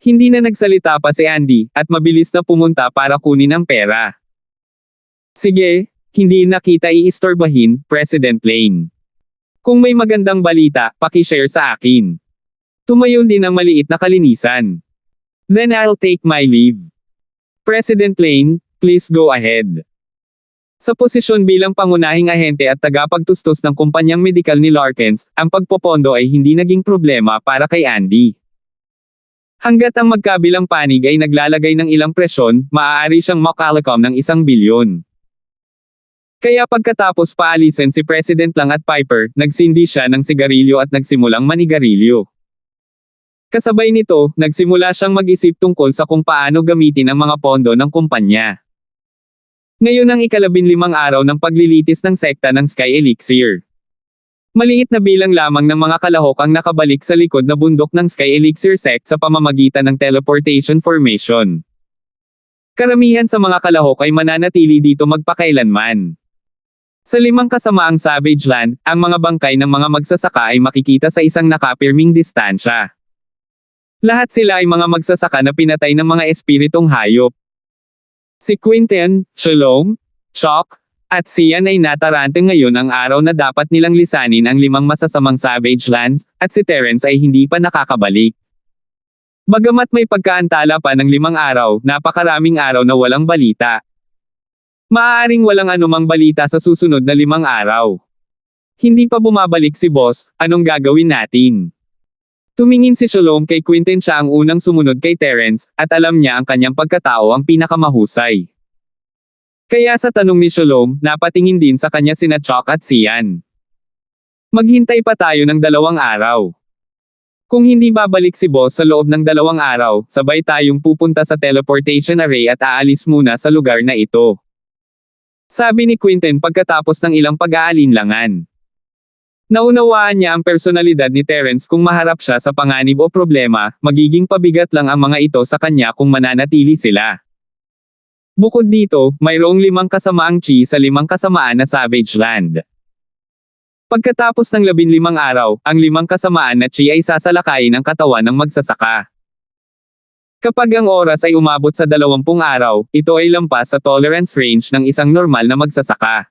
Hindi na nagsalita pa si Andy, at mabilis na pumunta para kunin ang pera. Sige, hindi na kita iistorbahin, President Lane. Kung may magandang balita, paki-share sa akin. Tumayo din ang maliit na kalinisan. Then I'll take my leave. President Lane, please go ahead. Sa posisyon bilang pangunahing ahente at tagapagtustos ng kumpanyang medikal ni Larkins, ang pagpopondo ay hindi naging problema para kay Andy. Hanggat ang magkabilang panig ay naglalagay ng ilang presyon, maaari siyang makalakam ng 1 bilyon. Kaya pagkatapos paalisin si President Lang at Piper, nagsindi siya ng sigarilyo at nagsimulang manigarilyo. Kasabay nito, nagsimula siyang mag-isip tungkol sa kung paano gamitin ang mga pondo ng kumpanya. Ngayon ang ika-15 araw ng paglilitis ng sekta ng Sky Elixir. Maliit na bilang lamang ng mga kalahok ang nakabalik sa likod na bundok ng Sky Elixir sect sa pamamagitan ng teleportation formation. Karamihan sa mga kalahok ay mananatili dito magpakailanman. Sa 5 kasamaang Savage Land, ang mga bangkay ng mga magsasaka ay makikita sa isang nakapirming distansya. Lahat sila ay mga magsasaka na pinatay ng mga espiritong hayop. Si Quentin, Shalom, Chalk, at Sian ay natarante ngayon ang araw na dapat nilang lisanin ang 5 masasamang Savage Lands, at si Terence ay hindi pa nakakabalik. Bagamat may pagkaantala pa ng 5 araw, napakaraming araw na walang balita. Maaaring walang anumang balita sa susunod na 5 araw. Hindi pa bumabalik si boss, anong gagawin natin? Tumingin si Shalom kay Quentin, siya ang unang sumunod kay Terence, at alam niya ang kanyang pagkatao ang pinakamahusay. Kaya sa tanong ni Shalom, napatingin din sa kanya sina Chalk at Sian. Maghintay pa tayo ng 2 araw. Kung hindi babalik si boss sa loob ng 2 araw, sabay tayong pupunta sa teleportation array at aalis muna sa lugar na ito. Sabi ni Quentin pagkatapos ng ilang pag-aalinlangan. Naunawaan niya ang personalidad ni Terence. Kung maharap siya sa panganib o problema, magiging pabigat lang ang mga ito sa kanya kung mananatili sila. Bukod dito, mayroong 5 kasamaang chi sa 5 kasamaan na Savage Land. Pagkatapos ng 15 araw, ang 5 kasamaan na chi ay sasalakayin ang katawan ng magsasaka. Kapag ang oras ay umabot sa 20 araw, ito ay lampas sa tolerance range ng isang normal na magsasaka.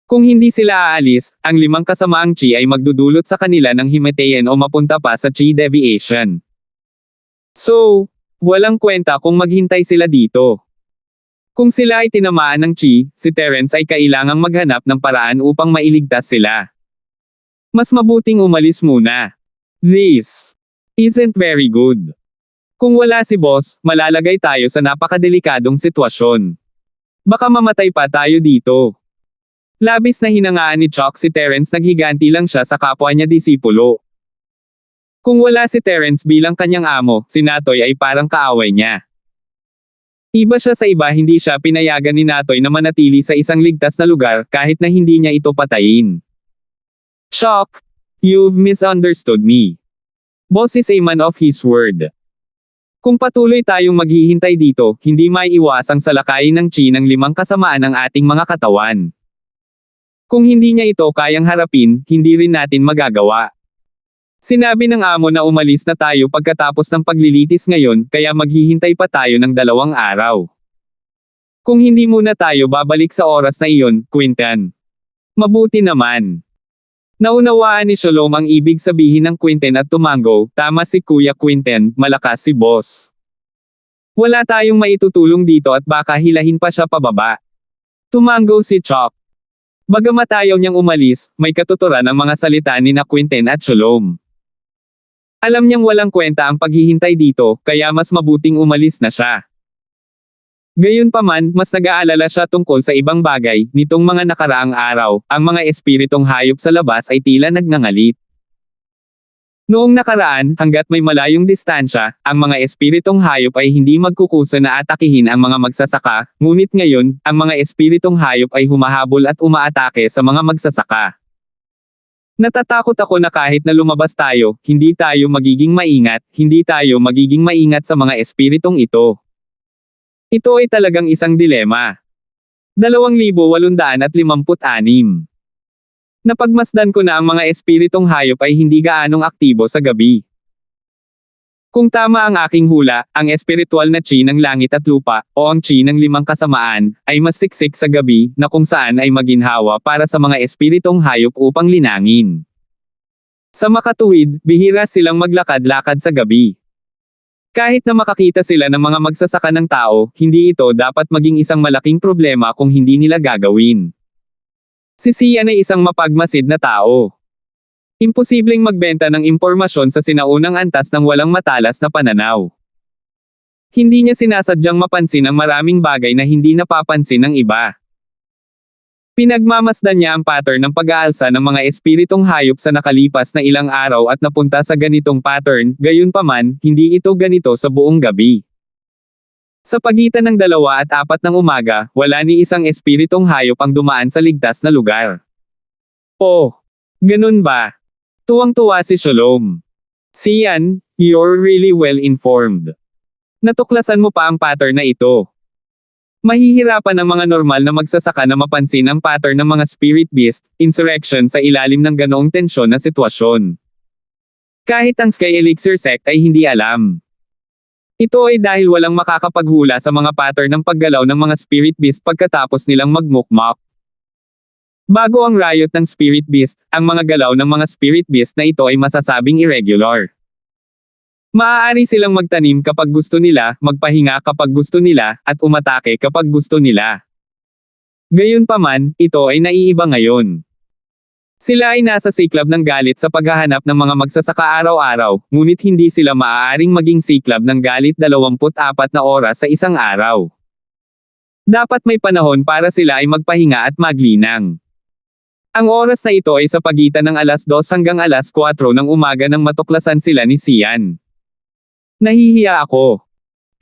Kung hindi sila aalis, ang 5 kasamaang chi ay magdudulot sa kanila ng himatayan o mapunta pa sa chi deviation. So, walang kwenta kung maghintay sila dito. Kung sila ay tinamaan ng chi, si Terence ay kailangang maghanap ng paraan upang mailigtas sila. Mas mabuting umalis muna. This isn't very good. Kung wala si boss, malalagay tayo sa napakadelikadong sitwasyon. Baka mamatay pa tayo dito. Labis na hinangaan ni Chalk si Terence, naghiganti lang siya sa kapwa niya disipulo. Kung wala si Terence bilang kanyang amo, si Natoy ay parang kaaway niya. Iba siya sa iba, hindi siya pinayagan ni Natoy na manatili sa isang ligtas na lugar kahit na hindi niya ito patayin. Chalk, you've misunderstood me. Boss is a man of his word. Kung patuloy tayong maghihintay dito, hindi maiiwasang salakayin ng chi ng 5 kasamaan ng ating mga katawan. Kung hindi niya ito kayang harapin, hindi rin natin magagawa. Sinabi ng amo na umalis na tayo pagkatapos ng paglilitis ngayon, kaya maghihintay pa tayo ng 2 araw. Kung hindi muna tayo babalik sa oras na iyon, Quentin. Mabuti naman. Naunawaan ni Shalom ang ibig sabihin ng Quentin at tumango, tama si Kuya Quentin, malakas si boss. Wala tayong maitutulong dito at baka hilahin pa siya pababa. Tumango si Chuck. Bagamat ayaw niyang umalis, may katuturan ang mga salita ni na Quentin at Shalom. Alam niyang walang kwenta ang paghihintay dito, kaya mas mabuting umalis na siya. Gayunpaman, mas nag-aalala siya tungkol sa ibang bagay. Nitong mga nakaraang araw, ang mga espiritong hayop sa labas ay tila nagngangalit. Noong nakaraan, hanggat may malayong distansya, ang mga espiritong hayop ay hindi magkukusa na atakihin ang mga magsasaka, ngunit ngayon, ang mga espiritong hayop ay humahabol at umaatake sa mga magsasaka. Natatakot ako na kahit na lumabas tayo, hindi tayo magiging maingat sa mga espiritong ito. Ito ay talagang isang dilema. 2,856. Napagmasdan ko na ang mga espiritong hayop ay hindi gaanong aktibo sa gabi. Kung tama ang aking hula, ang espiritual na chi ng langit at lupa, o ang chi ng limang kasamaan, ay mas siksik sa gabi, na kung saan ay maginhawa para sa mga espiritong hayop upang linangin. Sa makatuwid, bihira silang maglakad-lakad sa gabi. Kahit na makakita sila ng mga magsasaka ng tao, hindi ito dapat maging isang malaking problema kung hindi nila gagawin. Si Sian ay isang mapagmasid na tao. Imposibleng magbenta ng impormasyon sa sinaunang antas ng walang matalas na pananaw. Hindi niya sinasadyang mapansin ang maraming bagay na hindi napapansin ng iba. Pinagmamasdan niya ang pattern ng pag-aalsa ng mga espiritong hayop sa nakalipas na ilang araw at napunta sa ganitong pattern, gayunpaman, hindi ito ganito sa buong gabi. Sa pagitan ng 2 at 4 ng umaga, wala ni isang espiritong hayop ang dumaan sa ligtas na lugar. Oh, ganun ba? Tuwang-tuwa si Shalom. Sian, you're really well informed. Natuklasan mo pa ang pattern na ito. Mahihirapan ang mga normal na magsasaka na mapansin ang pattern ng mga spirit beast, insurrection sa ilalim ng ganoong tensyon na sitwasyon. Kahit ang Sky Elixir sect ay hindi alam. Ito ay dahil walang makakapaghula sa mga pattern ng paggalaw ng mga spirit beast pagkatapos nilang magmukmak. Bago ang riot ng spirit beast, ang mga galaw ng mga spirit beast na ito ay masasabing irregular. Maaari silang magtanim kapag gusto nila, magpahinga kapag gusto nila, at umatake kapag gusto nila. Gayunpaman, ito ay naiiba ngayon. Sila ay nasa siklab ng galit sa paghahanap ng mga magsasaka araw-araw, ngunit hindi sila maaaring maging siklab ng galit 24 na oras sa isang araw. Dapat may panahon para sila ay magpahinga at maglinang. Ang oras na ito ay sa pagitan ng 2:00 hanggang 4:00 ng umaga nang matuklasan sila ni Sian. Nahihiya ako.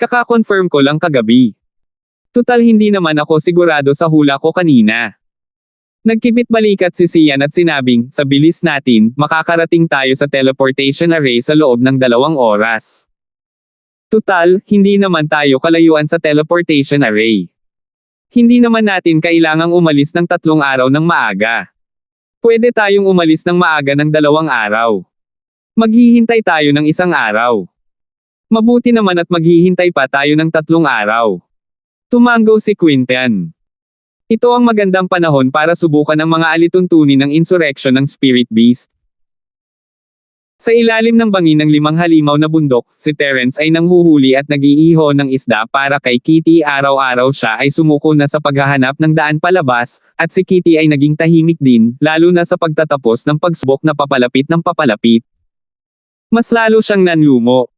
Kaka-confirm ko lang kagabi. Tutal hindi naman ako sigurado sa hula ko kanina. Nagkibit-balikat si Sian at sinabing, sa bilis natin, makakarating tayo sa teleportation array sa loob ng 2 oras. Tutal, hindi naman tayo kalayuan sa teleportation array. Hindi naman natin kailangang umalis ng 3 araw ng maaga. Pwede tayong umalis ng maaga ng 2 araw. Maghihintay tayo ng 1 araw. Mabuti naman at maghihintay pa tayo ng 3 araw. Tumango si Quentin. Ito ang magandang panahon para subukan ang mga alituntunin ng insurrection ng Spirit Beast. Sa ilalim ng bangin ng 5 halimaw na bundok, si Terence ay nanghuhuli at nag-iiho ng isda para kay Kitty. Araw-araw siya ay sumuko na sa paghahanap ng daan palabas, at si Kitty ay naging tahimik din, lalo na sa pagtatapos ng pagsubok na papalapit ng papalapit. Mas lalo siyang nanlumo.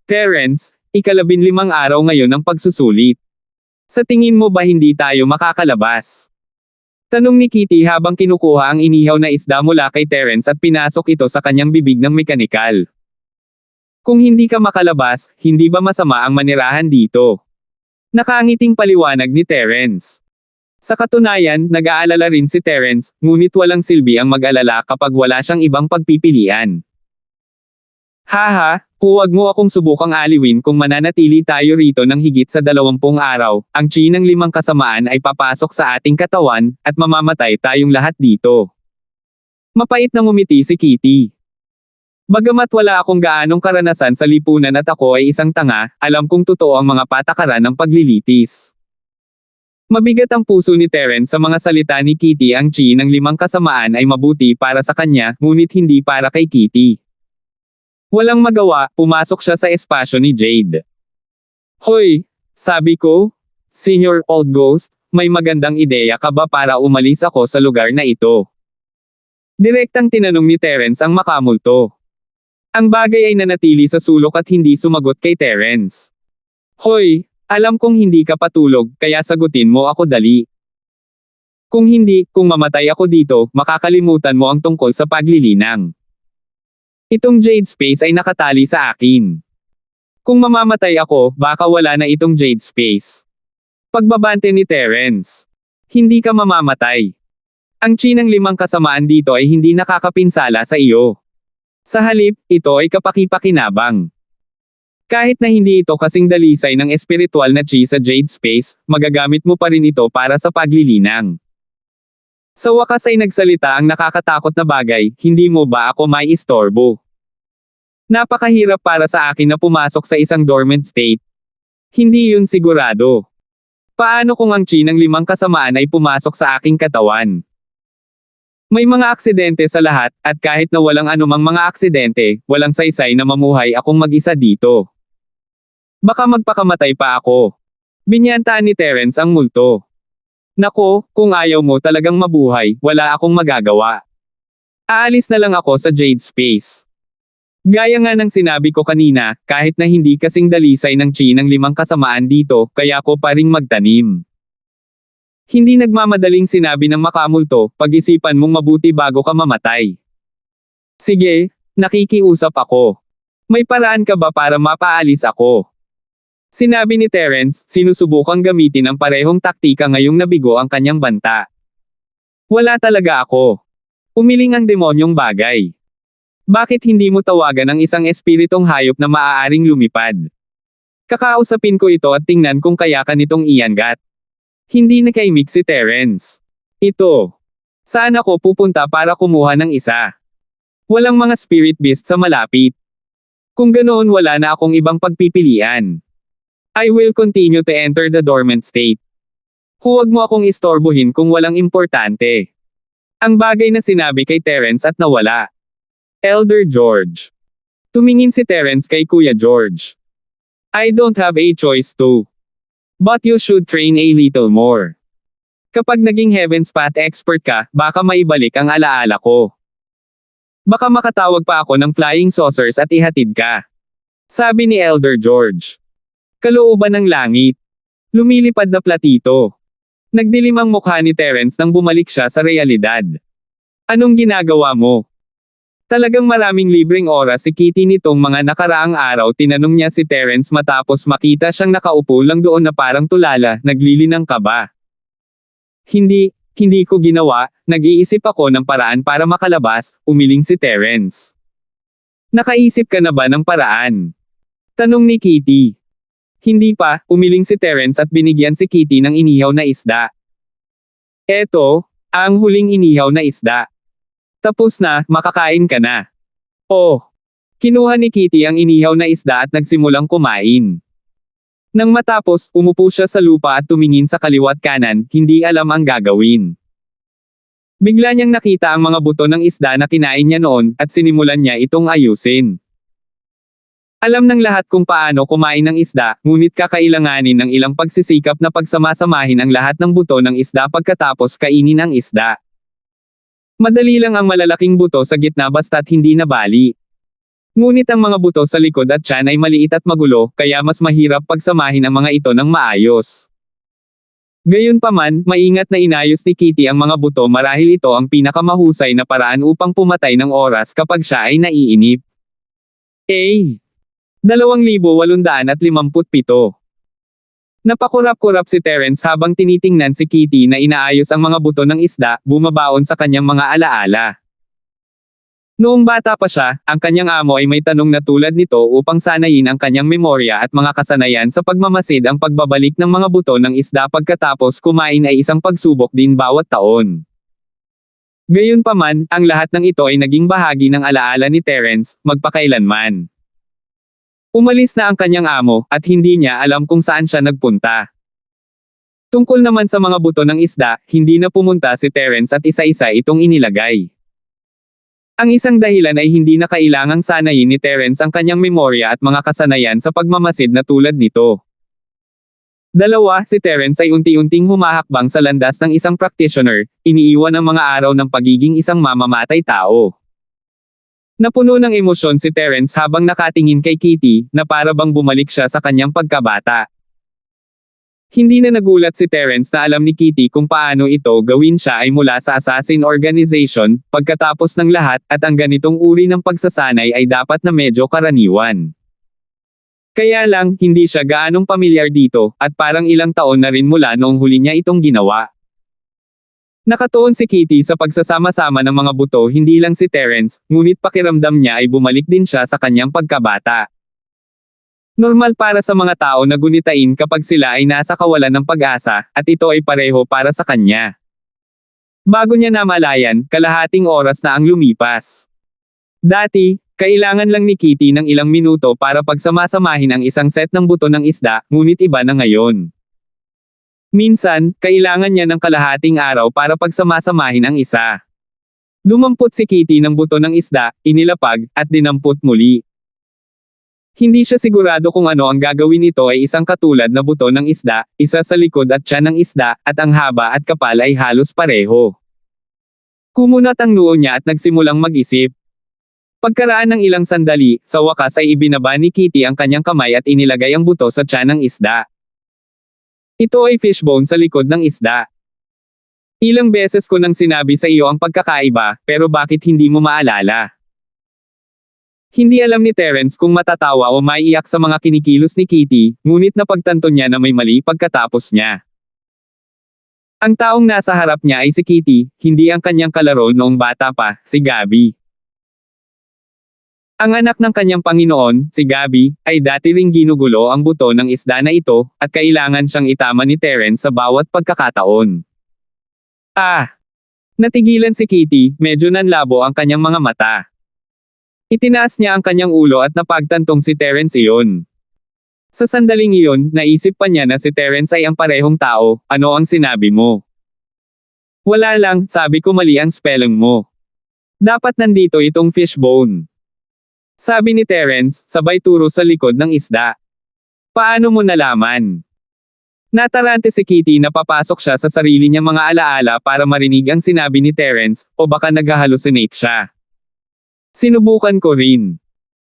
Terence, ika-15 araw ngayon ang pagsusulit. Sa tingin mo ba hindi tayo makakalabas? Tanong ni Kitty habang kinukuha ang inihaw na isda mula kay Terence at pinasok ito sa kanyang bibig ng mekanikal. Kung hindi ka makalabas, hindi ba masama ang manirahan dito? Nakangiting paliwanag ni Terence. Sa katunayan, nag-aalala rin si Terence, ngunit walang silbi ang mag-alala kapag wala siyang ibang pagpipilian. Haha, huwag mo akong subukang aliwin kung mananatili tayo rito ng higit sa 20 araw, ang chi ng 5 kasamaan ay papasok sa ating katawan, at mamamatay tayong lahat dito. Mapait na ngumiti si Kitty. Bagamat wala akong gaanong karanasan sa lipunan at ako ay isang tanga, alam kong totoo ang mga patakaran ng paglilitis. Mabigat ang puso ni Terence sa mga salita ni Kitty. Ang chi ng 5 kasamaan ay mabuti para sa kanya, ngunit hindi para kay Kitty. Walang magawa, pumasok siya sa espasyo ni Jade. Hoy, sabi ko, Senior Old Ghost, may magandang ideya ka ba para umalis ako sa lugar na ito? Direktang tinanong ni Terence ang makamulto. Ang bagay ay nanatili sa sulok at hindi sumagot kay Terence. Hoy, alam kong hindi ka patulog, kaya sagutin mo ako dali. Kung hindi, kung mamatay ako dito, makakalimutan mo ang tungkol sa paglilinang. Itong Jade Space ay nakatali sa akin. Kung mamamatay ako, baka wala na itong Jade Space. Pagbabante ni Terence. Hindi ka mamamatay. Ang Chinang 5 kasamaan dito ay hindi nakakapinsala sa iyo. Sa halip, ito ay kapaki-pakinabang. Kahit na hindi ito kasing dalisay ng espiritual na chi sa Jade Space, magagamit mo pa rin ito para sa paglilinang. Sa wakas ay nagsalita ang nakakatakot na bagay, hindi mo ba ako may istorbo? Napakahirap para sa akin na pumasok sa isang dormant state. Hindi yun sigurado. Paano kung ang chi ng 5 kasamaan ay pumasok sa aking katawan? May mga aksidente sa lahat, at kahit na walang anumang mga aksidente, walang saysay na mamuhay akong mag-isa dito. Baka magpakamatay pa ako. Binyantaan ni Terence ang multo. Nako, kung ayaw mo talagang mabuhay, wala akong magagawa. Aalis na lang ako sa Jade Space. Gaya nga ng sinabi ko kanina, kahit na hindi kasing dalisay ng chi ng 5 kasamaan dito, kaya ko pa ring magtanim. Hindi nagmamadaling sinabi ng makamulto, pag-isipan mong mabuti bago ka mamatay. Sige, nakikiusap ako. May paraan ka ba para mapaalis ako? Sinabi ni Terence, sinusubukang gamitin ang parehong taktika ngayong nabigo ang kanyang banta. Wala talaga ako. Umiling ang demonyong bagay. Bakit hindi mo tawagan ang isang espiritong hayop na maaaring lumipad? Kakausapin ko ito at tingnan kung kaya ka nitong iangat. Hindi nakaimik si Terence. Ito. Saan ako pupunta para kumuha ng isa? Walang mga spirit beast sa malapit. Kung ganoon wala na akong ibang pagpipilian. I will continue to enter the dormant state. Huwag mo akong istorbohin kung walang importante. Ang bagay na sinabi kay Terence at nawala. Elder George. Tumingin si Terence kay Kuya George. I don't have a choice to. But you should train a little more. Kapag naging Heaven's Path expert ka, baka maibalik ang alaala ko. Baka makatawag pa ako ng flying saucers at ihatid ka. Sabi ni Elder George. Kalooban ng langit. Lumilipad na platito. Nagdilim ang mukha ni Terence nang bumalik siya sa realidad. Anong ginagawa mo? Talagang maraming libreng oras si Kitty nitong mga nakaraang araw, tinanong niya si Terence matapos makita siyang nakaupo lang doon na parang tulala, naglilinang kaba. Hindi ko ginawa, nag-iisip ako ng paraan para makalabas, umiling si Terence. Nakaisip ka na ba ng paraan? Tanong ni Kitty. Hindi pa, umiling si Terence at binigyan si Kitty ng inihaw na isda. Eto, ang huling inihaw na isda. Tapos na, makakain ka na. Oh. Kinuha ni Kitty ang inihaw na isda at nagsimulang kumain. Nang matapos, umupo siya sa lupa at tumingin sa kaliwat kanan, hindi alam ang gagawin. Bigla niyang nakita ang mga buto ng isda na kinain niya noon, at sinimulan niya itong ayusin. Alam ng lahat kung paano kumain ng isda, ngunit kakailanganin ng ilang pagsisikap na pagsamasamahin ang lahat ng buto ng isda pagkatapos kainin ang isda. Madali lang ang malalaking buto sa gitna basta't hindi nabali. Ngunit ang mga buto sa likod at tiyan ay maliit at magulo, kaya mas mahirap pagsamahin ang mga ito ng maayos. Gayunpaman, maingat na inayos ni Kitty ang mga buto marahil ito ang pinakamahusay na paraan upang pumatay ng oras kapag siya ay naiinip. 2,857. Napakurap-kurap si Terence habang tinitingnan si Kitty na inaayos ang mga buto ng isda, bumabaon sa kanyang mga alaala. Noong bata pa siya, ang kanyang amo ay may tanong na tulad nito upang sanayin ang kanyang memorya at mga kasanayan sa pagmamasid. Ang pagbabalik ng mga buto ng isda pagkatapos kumain ay isang pagsubok din bawat taon. Gayunpaman, ang lahat ng ito ay naging bahagi ng alaala ni Terence, magpakailanman. Umalis na ang kanyang amo, at hindi niya alam kung saan siya nagpunta. Tungkol naman sa mga buto ng isda, hindi na pumunta si Terence at isa-isa itong inilagay. Ang isang dahilan ay hindi na kailangang sanayin ni Terence ang kanyang memorya at mga kasanayan sa pagmamasid na tulad nito. Dalawa, si Terence ay unti-unting humahakbang sa landas ng isang practitioner, iniiwan ang mga araw ng pagiging isang mamamatay tao. Napuno ng emosyon si Terence habang nakatingin kay Kitty, na para bang bumalik siya sa kanyang pagkabata. Hindi na nagulat si Terence na alam ni Kitty kung paano ito gawin, siya ay mula sa assassin organization, pagkatapos ng lahat, at ang ganitong uri ng pagsasanay ay dapat na medyo karaniwan. Kaya lang, hindi siya gaanong pamilyar dito, at parang ilang taon na rin mula noong huli niya itong ginawa. Nakatuon si Kitty sa pagsasama-sama ng mga buto, hindi lang si Terence, ngunit pakiramdam niya ay bumalik din siya sa kanyang pagkabata. Normal para sa mga tao na gunitain kapag sila ay nasa kawalan ng pag-asa, at ito ay pareho para sa kanya. Bago niya namalayan, kalahating oras na ang lumipas. Dati, kailangan lang ni Kitty ng ilang minuto para pagsamasamahin ang isang set ng buto ng isda, ngunit iba na ngayon. Minsan, kailangan niya ng kalahating araw para pagsamasamahin ang isa. Dumampot si Kitty ng buto ng isda, inilapag, at dinampot muli. Hindi siya sigurado kung ano ang gagawin, ito ay isang katulad na buto ng isda, isa sa likod at tiyan ng isda, at ang haba at kapal ay halos pareho. Kumunat ang noo niya at nagsimulang mag-isip. Pagkaraan ng ilang sandali, sa wakas ay ibinaba ni Kitty ang kanyang kamay at inilagay ang buto sa tiyan ng isda. Ito ay fishbone sa likod ng isda. Ilang beses ko nang sinabi sa iyo ang pagkakaiba, pero bakit hindi mo maalala? Hindi alam ni Terence kung matatawa o maiiyak sa mga kinikilos ni Kitty, ngunit napagtanto niya na may mali pagkatapos niya. Ang taong nasa harap niya ay si Kitty, hindi ang kanyang kalaro noong bata pa, si Gabby. Ang anak ng kanyang Panginoon, si Gabby, ay dati ring ginugulo ang buto ng isda na ito, at kailangan siyang itama ni Terence sa bawat pagkakataon. Natigilan si Kitty, medyo nanlabo ang kanyang mga mata. Itinaas niya ang kanyang ulo at napagtantong si Terence iyon. Sa sandaling iyon, naisip pa niya na si Terence ay ang parehong tao. Ano ang sinabi mo? Wala lang, sabi ko mali ang spelling mo. Dapat nandito itong fishbone. Sabi ni Terence, sabay turo sa likod ng isda. Paano mo nalaman? Natarante si Kitty na papasok siya sa sarili niyang mga alaala para marinig ang sinabi ni Terence, o baka nag-hallucinate siya. Sinubukan ko rin.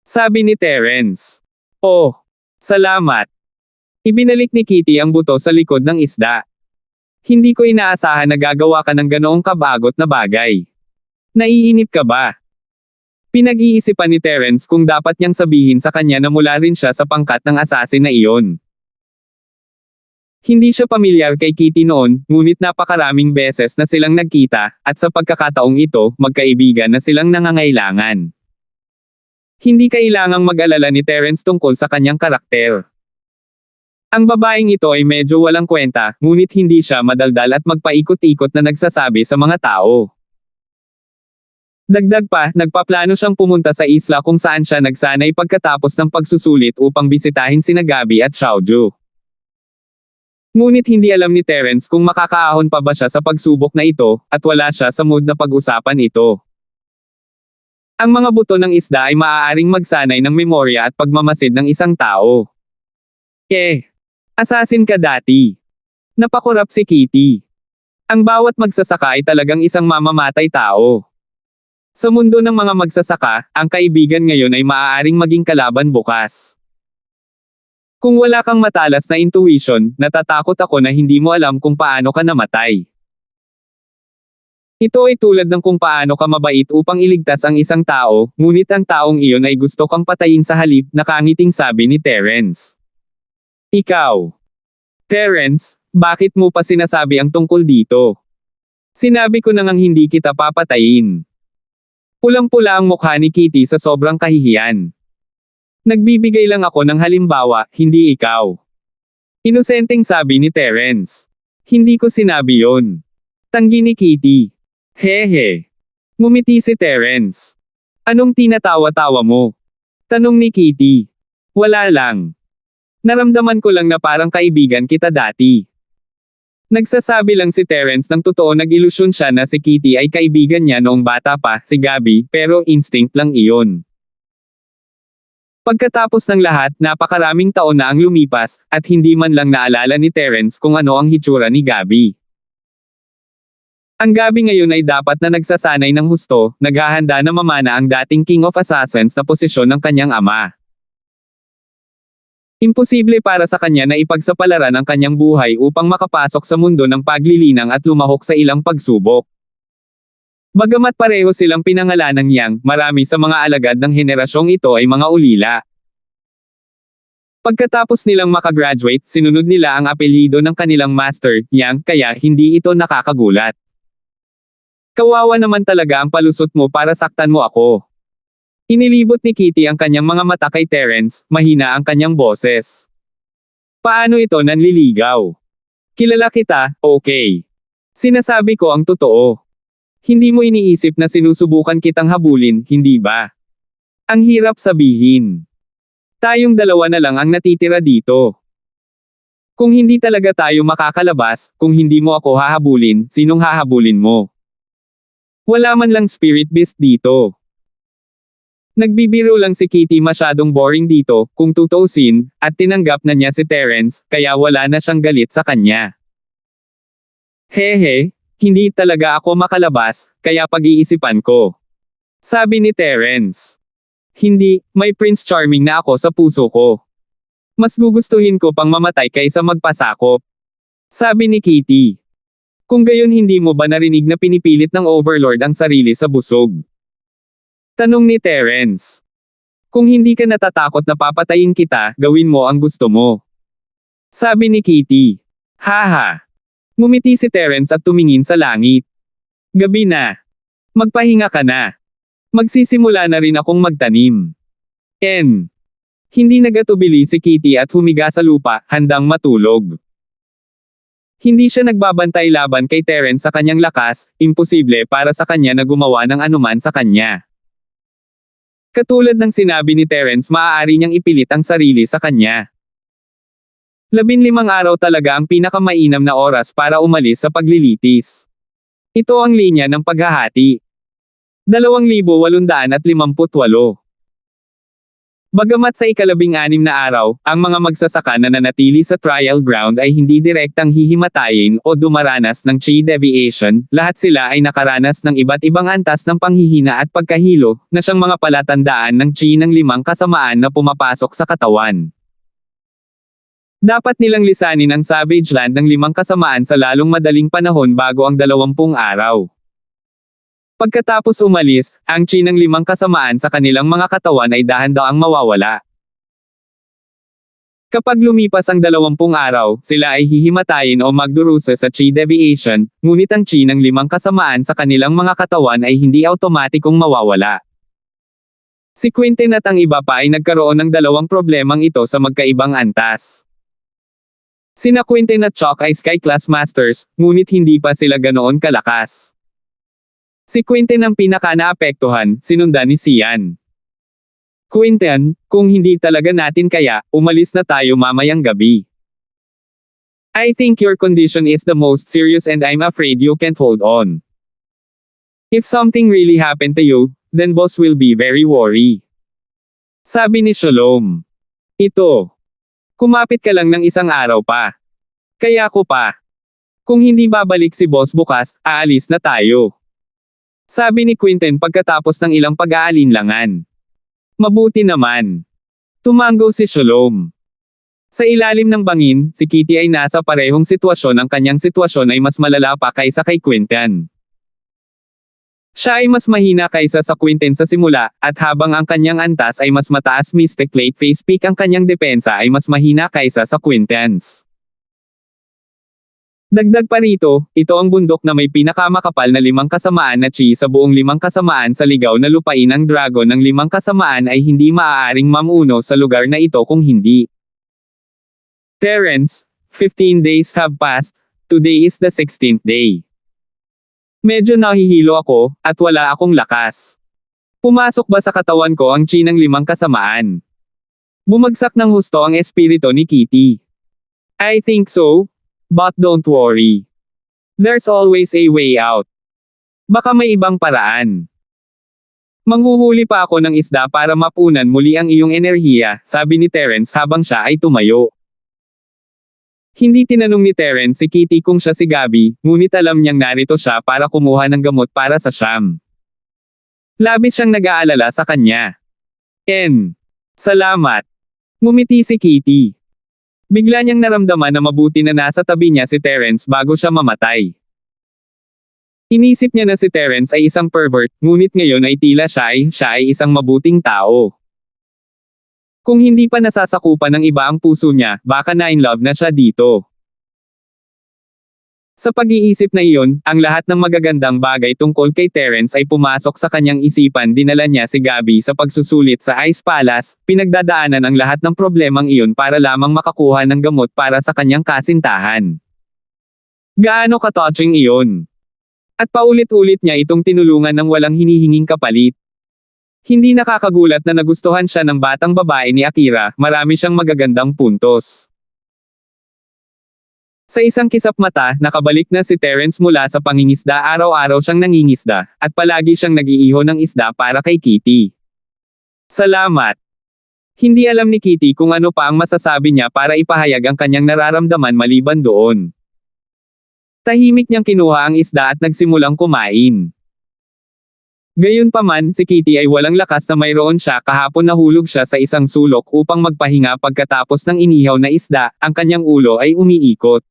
Sabi ni Terence. Oh, salamat. Ibinalik ni Kitty ang buto sa likod ng isda. Hindi ko inaasahan na gagawa ka ng ganoong kabagot na bagay. Naiinip ka ba? Pinag-iisipan ni Terence kung dapat niyang sabihin sa kanya na mula rin siya sa pangkat ng assassin na iyon. Hindi siya pamilyar kay Kitty noon, ngunit napakaraming beses na silang nagkita, at sa pagkakataong ito, magkaibigan na silang nangangailangan. Hindi kailangang mag-alala ni Terence tungkol sa kanyang karakter. Ang babaeng ito ay medyo walang kwenta, ngunit hindi siya madaldal at magpaikot-ikot na nagsasabi sa mga tao. Dagdag pa, nagpaplano siyang pumunta sa isla kung saan siya nagsanay pagkatapos ng pagsusulit upang bisitahin sina Gabby at Xiaoju. Ngunit hindi alam ni Terence kung makakaahon pa ba siya sa pagsubok na ito, at wala siya sa mood na pag-usapan ito. Ang mga buto ng isda ay maaaring magsanay ng memorya at pagmamasid ng isang tao. Assassin ka dati. Napakurap si Kitty. Ang bawat magsasaka ay talagang isang mamamatay tao. Sa mundo ng mga magsasaka, ang kaibigan ngayon ay maaaring maging kalaban bukas. Kung wala kang matalas na intuition, natatakot ako na hindi mo alam kung paano ka namatay. Ito ay tulad ng kung paano ka mabait upang iligtas ang isang tao, ngunit ang taong iyon ay gusto kang patayin sa halip, nakangiting sabi ni Terence. Ikaw. Terence, bakit mo pa sinasabi ang tungkol dito? Sinabi ko na ngang hindi kita papatayin. Pulang-pula ang mukha ni Kitty sa sobrang kahihiyan. Nagbibigay lang ako ng halimbawa, hindi ikaw. Inosenteng sabi ni Terence. Hindi ko sinabi yon. Tanggi ni Kitty. Hehe. Ngumiti si Terence. Anong tinatawa-tawa mo? Tanong ni Kitty. Wala lang. Naramdaman ko lang na parang kaibigan kita dati. Nagsasabi lang si Terence ng totoo, nag-ilusyon siya na si Kitty ay kaibigan niya noong bata pa, si Gabby, pero instinct lang iyon. Pagkatapos ng lahat, napakaraming taon na ang lumipas, at hindi man lang naalala ni Terence kung ano ang hitsura ni Gabby. Ang Gabby ngayon ay dapat na nagsasanay ng husto, naghahanda na mamana ang dating King of Assassins na posisyon ng kanyang ama. Imposible para sa kanya na ipagsapalaran ang kanyang buhay upang makapasok sa mundo ng paglilinang at lumahok sa ilang pagsubok. Bagamat pareho silang pinangalanang Yang, marami sa mga alagad ng henerasyong ito ay mga ulila. Pagkatapos nilang makagraduate, sinunod nila ang apelyido ng kanilang master, Yang, kaya hindi ito nakakagulat. Kawawa naman talaga ang palusot mo para saktan mo ako. Inilibot ni Kitty ang kanyang mga mata kay Terence, mahina ang kanyang boses. Paano ito nanliligaw? Kilala kita, okay. Sinasabi ko ang totoo. Hindi mo iniisip na sinusubukan kitang habulin, hindi ba? Ang hirap sabihin. Tayong dalawa na lang ang natitira dito. Kung hindi talaga tayo makakalabas, kung hindi mo ako hahabulin, sinong hahabulin mo? Wala man lang spirit beast dito. Nagbibiro lang si Kitty, masyadong boring dito, kung tutuusin, at tinanggap na niya si Terence, kaya wala na siyang galit sa kanya. Hehe, hindi talaga ako makalabas, kaya pag-iisipan ko. Sabi ni Terence. Hindi, may Prince Charming na ako sa puso ko. Mas gugustuhin ko pang mamatay kaysa magpasakop. Sabi ni Kitty. Kung gayon, hindi mo ba narinig na pinipilit ng Overlord ang sarili sa busog? Tanong ni Terence. Kung hindi ka natatakot na papatayin kita, gawin mo ang gusto mo. Sabi ni Kitty. Haha. Ngumiti si Terence at tumingin sa langit. Gabi na. Magpahinga ka na. Magsisimula na rin akong magtanim. Hindi nagatubili si Kitty at humiga sa lupa, handang matulog. Hindi siya nagbabantay laban kay Terence sa kanyang lakas, imposible para sa kanya na gumawa ng anuman sa kanya. Katulad ng sinabi ni Terence, maaari niyang ipilit ang sarili sa kanya. 15 araw talaga ang pinakamainam na oras para umalis sa paglilitis. Ito ang linya ng paghahati. 2,858. Bagamat sa ika-16 na araw, ang mga magsasaka na nanatili sa trial ground ay hindi direktang hihimatayin o dumaranas ng chi deviation, lahat sila ay nakaranas ng iba't ibang antas ng panghihina at pagkahilo, na siyang mga palatandaan ng chi ng 5 kasamaan na pumapasok sa katawan. Dapat nilang lisanin ang Savage Land ng 5 kasamaan sa lalong madaling panahon bago ang 20 araw. Pagkatapos umalis, ang chi ng 5 kasamaan sa kanilang mga katawan ay dahan-daang mawawala. Kapag lumipas ang 20 araw, sila ay hihimatayin o magdurusa sa chi deviation, ngunit ang chi ng 5 kasamaan sa kanilang mga katawan ay hindi automatikong mawawala. Si Quentin at ang iba pa ay nagkaroon ng 2 problemang ito sa magkaibang antas. Sina Quentin at Chuck ay Sky Class Masters, ngunit hindi pa sila ganoon kalakas. Si Quentin ang pinaka-naapektuhan, sinundan ni Sian. Quentin, kung hindi talaga natin kaya, umalis na tayo mamayang gabi. I think your condition is the most serious and I'm afraid you can't hold on. If something really happened to you, then boss will be very worried. Sabi ni Shalom. Ito. Kumapit ka lang ng 1 araw pa. Kaya ko pa. Kung hindi babalik si boss bukas, aalis na tayo. Sabi ni Quentin pagkatapos ng ilang pag-aalinlangan. Mabuti naman. Tumanggo si Shalom. Sa ilalim ng bangin, si Kitty ay nasa parehong sitwasyon, ang kanyang sitwasyon ay mas malala pa kaysa kay Quentin. Siya ay mas mahina kaysa sa Quentin sa simula, at habang ang kanyang antas ay mas mataas, Mystic Plate Face Peak, ang kanyang depensa ay mas mahina kaysa sa Quentin's. Dagdag pa rito, ito ang bundok na may pinakamakapal na 5 kasamaan na chi sa buong 5 kasamaan sa ligaw na lupain. Ang dragon ng 5 kasamaan ay hindi maaaring mamuno sa lugar na ito kung hindi. Terence, 15 days have passed, today is the 16th day. Medyo nahihilo ako, at wala akong lakas. Pumasok ba sa katawan ko ang chi ng 5 kasamaan? Bumagsak ng husto ang espiritu ni Kitty. I think so. But don't worry. There's always a way out. Baka may ibang paraan. Manghuhuli pa ako ng isda para mapunan muli ang iyong enerhiya, sabi ni Terence habang siya ay tumayo. Hindi tinanong ni Terence si Kitty kung siya si Gabby, ngunit alam niyang narito siya para kumuha ng gamot para sa Sham. Labis siyang nag-aalala sa kanya. Salamat. Ngumiti si Kitty. Bigla niyang naramdaman na mabuti na nasa tabi niya si Terence bago siya mamatay. Inisip niya na si Terence ay isang pervert, ngunit ngayon ay tila siya ay isang mabuting tao. Kung hindi pa nasasakupan ng iba ang puso niya, baka na in love na siya dito. Sa pag-iisip na iyon, ang lahat ng magagandang bagay tungkol kay Terence ay pumasok sa kanyang isipan. Dinala niya si Gabby sa pagsusulit sa Ice Palace, pinagdadaanan ang lahat ng problemang iyon para lamang makakuha ng gamot para sa kanyang kasintahan. Gaano ka-touching iyon? At paulit-ulit niya itong tinulungan ng walang hinihinging kapalit. Hindi nakakagulat na nagustuhan siya ng batang babae ni Akira, marami siyang magagandang puntos. Sa isang kisap mata, nakabalik na si Terence mula sa pangingisda. Araw-araw siyang nangingisda, at palagi siyang nag-iiho ng isda para kay Kitty. Salamat. Hindi alam ni Kitty kung ano pa ang masasabi niya para ipahayag ang kanyang nararamdaman maliban doon. Tahimik niyang kinuha ang isda at nagsimulang kumain. Gayunpaman, si Kitty ay walang lakas na mayroon siya. Kahapon nahulog siya sa isang sulok upang magpahinga pagkatapos ng inihaw na isda, ang kanyang ulo ay umiikot.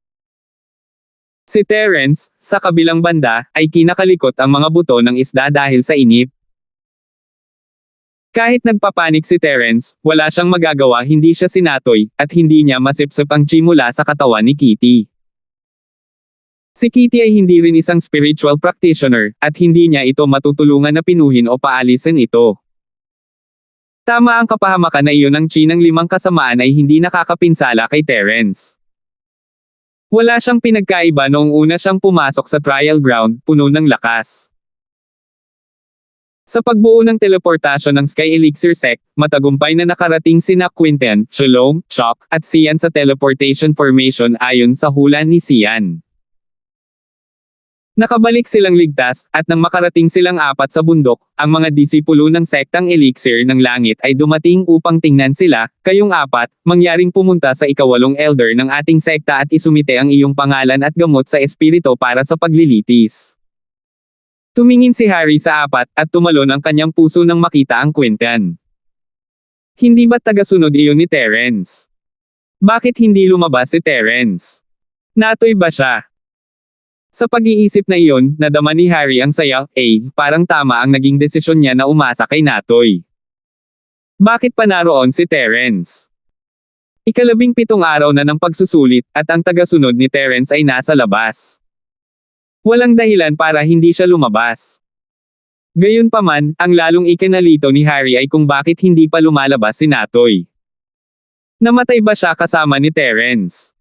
Si Terence, sa kabilang banda, ay kinakalikot ang mga buto ng isda dahil sa inip. Kahit nagpapanik si Terence, wala siyang magagawa. Hindi siya sinatoy, at hindi niya masipsip ang chi mula sa katawan ni Kitty. Si Kitty ay hindi rin isang spiritual practitioner, at hindi niya ito matutulungan na pinuhin o paalisin ito. Tama ang kapahamakan na iyon. Ang chi ng 5 kasamaan ay hindi nakakapinsala kay Terence. Wala siyang pinagkaiba noong una siyang pumasok sa trial ground, puno ng lakas. Sa pagbuo ng teleportasyon ng Sky Elixir Sect, matagumpay na nakarating sina Quinten, Shalom, Chok, at Sian sa teleportation formation ayon sa hula ni Sian. Nakabalik silang ligtas, at nang makarating silang 4 sa bundok, ang mga disipulo ng sektang Elixir ng Langit ay dumating upang tingnan sila. Kayong 4, mangyaring pumunta sa ika-8 elder ng ating sekta at isumite ang iyong pangalan at gamot sa espirito para sa paglilitis. Tumingin si Harry sa 4, at tumalon ang kanyang puso nang makita ang Quinten. Hindi ba't tagasunod iyon ni Terence? Bakit hindi lumabas si Terence? Natoy ba siya? Sa pag-iisip na iyon, nadama ni Harry ang saya. Parang tama ang naging desisyon niya na umasa kay Natoy. Bakit pa naroon si Terence? Ika-17 araw na ng pagsusulit, at ang tagasunod ni Terence ay nasa labas. Walang dahilan para hindi siya lumabas. Gayunpaman, ang lalong ikinalito ni Harry ay kung bakit hindi pa lumalabas si Natoy. Namatay ba siya kasama ni Terence?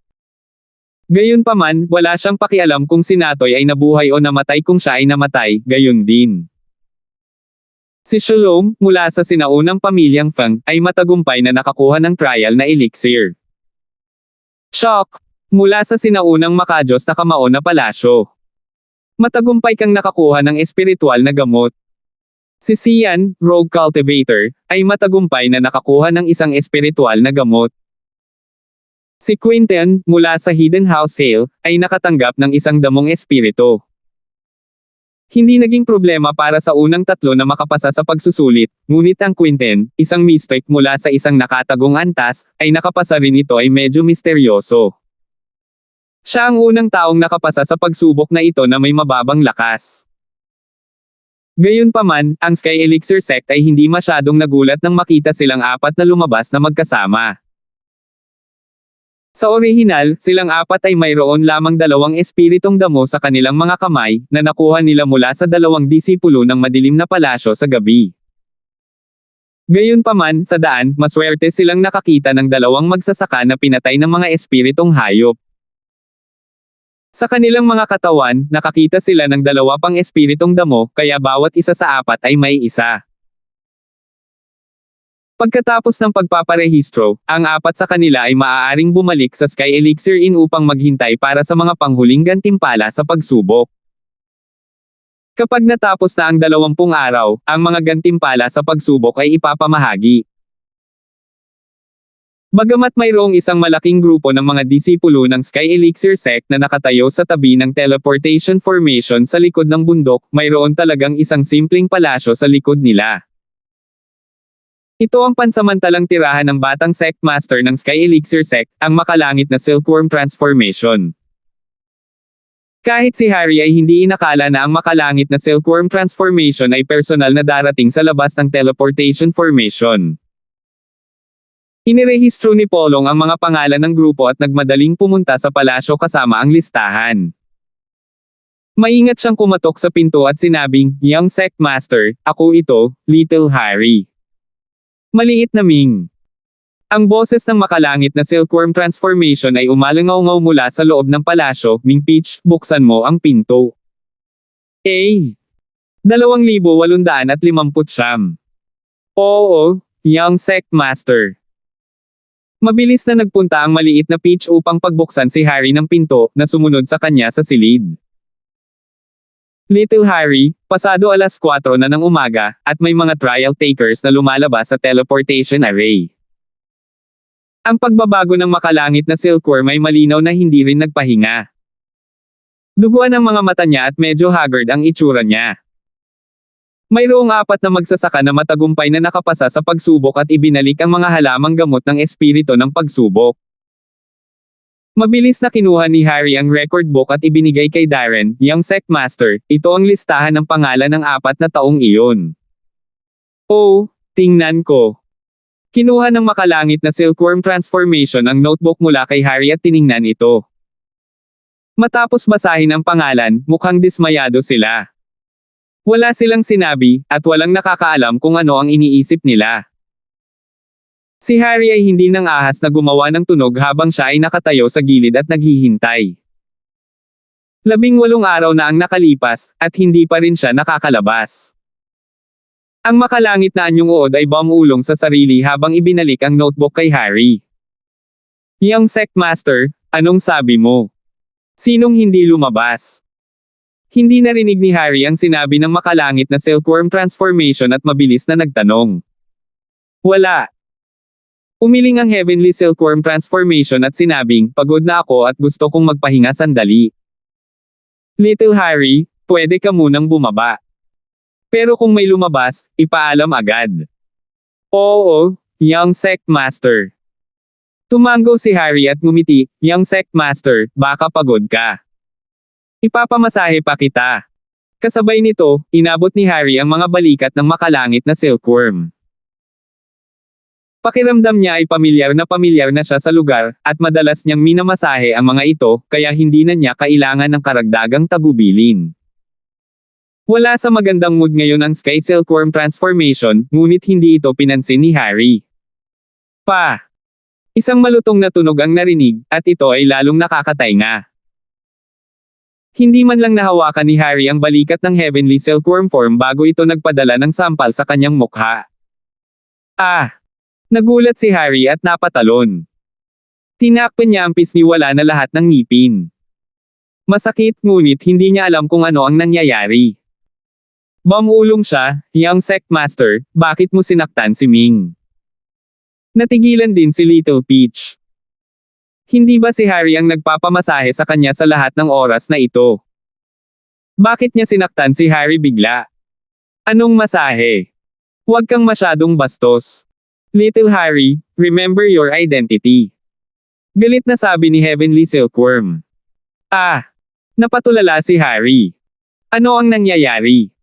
Gayunpaman, wala siyang pakialam kung si Natoy ay nabuhay o namatay. Kung siya ay namatay, gayon din. Si Shalom, mula sa sinaunang pamilyang Fang, ay matagumpay na nakakuha ng trial na elixir. Chok, mula sa sinaunang makajos na kamao na palasyo. Matagumpay kang nakakuha ng espiritual na gamot. Si Sian, Rogue Cultivator, ay matagumpay na nakakuha ng isang espiritual na gamot. Si Quinten, mula sa Hidden House Hale, ay nakatanggap ng isang damong espiritu. Hindi naging problema para sa unang 3 na makapasa sa pagsusulit, ngunit ang Quinten, isang mystic mula sa isang nakatagong antas, ay nakapasa rin. Ito ay medyo misteryoso. Siya ang unang taong nakapasa sa pagsubok na ito na may mababang lakas. Gayunpaman, ang Sky Elixir Sect ay hindi masyadong nagulat nang makita silang 4 na lumabas na magkasama. Sa orihinal, silang 4 ay mayroon lamang 2 espiritong damo sa kanilang mga kamay, na nakuha nila mula sa 2 disipulo ng madilim na palasyo sa gabi. Gayunpaman, sa daan, maswerte silang nakakita ng 2 magsasaka na pinatay ng mga espiritong hayop. Sa kanilang mga katawan, nakakita sila ng 2 pang espiritong damo, kaya bawat isa sa 4 ay may isa. Pagkatapos ng pagpaparehistro, ang 4 sa kanila ay maaaring bumalik sa Sky Elixir Inn upang maghintay para sa mga panghuling gantimpala sa pagsubok. Kapag natapos na ang 20 araw, ang mga gantimpala sa pagsubok ay ipapamahagi. Bagamat mayroong isang malaking grupo ng mga disipulo ng Sky Elixir Sect na nakatayo sa tabi ng teleportation formation sa likod ng bundok, mayroon talagang isang simpleng palasyo sa likod nila. Ito ang pansamantalang tirahan ng batang Sect Master ng Sky Elixir Sect, ang makalangit na Silkworm Transformation. Kahit si Harry ay hindi inakala na ang makalangit na Silkworm Transformation ay personal na darating sa labas ng teleportation formation. Inirehistro ni Polong ang mga pangalan ng grupo at nagmadaling pumunta sa palasyo kasama ang listahan. Maingat siyang kumatok sa pinto at sinabing, "Young Sect Master, ako ito, Little Harry." Maliit na Ming. Ang boses ng makalangit na Silkworm Transformation ay umalangaw-ngaw mula sa loob ng palasyo, "Ming Peach, buksan mo ang pinto." 2850. Oo, Young Sect Master. Mabilis na nagpunta ang maliit na Peach upang pagbuksan si Harry ng pinto, na sumunod sa kanya sa silid. Little Harry, pasado 4:00 na ng umaga, at may mga trial takers na lumalabas sa teleportation array. Ang pagbabago ng makalangit na Silkworm ay malinaw na hindi rin nagpahinga. Duguan ang mga mata niya at medyo haggard ang itsura niya. Mayroong 4 na magsasaka na matagumpay na nakapasa sa pagsubok at ibinalik ang mga halamang gamot ng espiritu ng pagsubok. Mabilis na kinuha ni Harry ang record book at ibinigay kay Darren, "Young Sect Master, ito ang listahan ng pangalan ng 4 na taong iyon." "Oh, tingnan ko." Kinuha ng makalangit na Silkworm Transformation ang notebook mula kay Harry at tiningnan ito. Matapos basahin ang pangalan, mukhang dismayado sila. Wala silang sinabi, at walang nakakaalam kung ano ang iniisip nila. Si Harry ay hindi nang ahas na gumawa ng tunog habang siya ay nakatayo sa gilid at naghihintay. 18 araw na ang nakalipas, at hindi pa rin siya nakakalabas. Ang makalangit na anyong uod ay bumulong sa sarili habang ibinalik ang notebook kay Harry. "Young Sect Master, anong sabi mo? Sinong hindi lumabas?" Hindi narinig ni Harry ang sinabi ng makalangit na Silkworm Transformation at mabilis na nagtanong. "Wala." Umiling ang Heavenly Silkworm Transformation at sinabing, "Pagod na ako at gusto kong magpahinga sandali. Little Harry, pwede ka munang bumaba. Pero kung may lumabas, ipaalam agad." "Oo, Young Sect Master." Tumango si Harry at ngumiti, "Young Sect Master, baka pagod ka. Ipapamasahe pa kita." Kasabay nito, inabot ni Harry ang mga balikat ng makalangit na Silkworm. Pakiramdam niya ay pamilyar na siya sa lugar, at madalas niyang minamasahe ang mga ito, kaya hindi na niya kailangan ng karagdagang tagubilin. Wala sa magandang mood ngayon ang Sky Silkworm Transformation, ngunit hindi ito pinansin ni Harry. Isang malutong na tunog ang narinig, at ito ay lalong nakakatainga. Hindi man lang nahawakan ni Harry ang balikat ng Heavenly Silkworm form bago ito nagpadala ng sampal sa kanyang mukha. Nagulat si Harry at napatalon. Tinakpan niya ang pisngiwala na lahat ng ngipin. Masakit, ngunit hindi niya alam kung ano ang nangyayari. Bumulong siya, "Young Sect Master, bakit mo sinaktan si Ming?" Natigilan din si Little Peach. Hindi ba si Harry ang nagpapamasahe sa kanya sa lahat ng oras na ito? Bakit niya sinaktan si Harry bigla? Anong masahe? Huwag kang masyadong bastos. Little Harry, remember your identity. Galit na sabi ni Heavenly Silkworm. Napatulala si Harry. Ano ang nangyayari?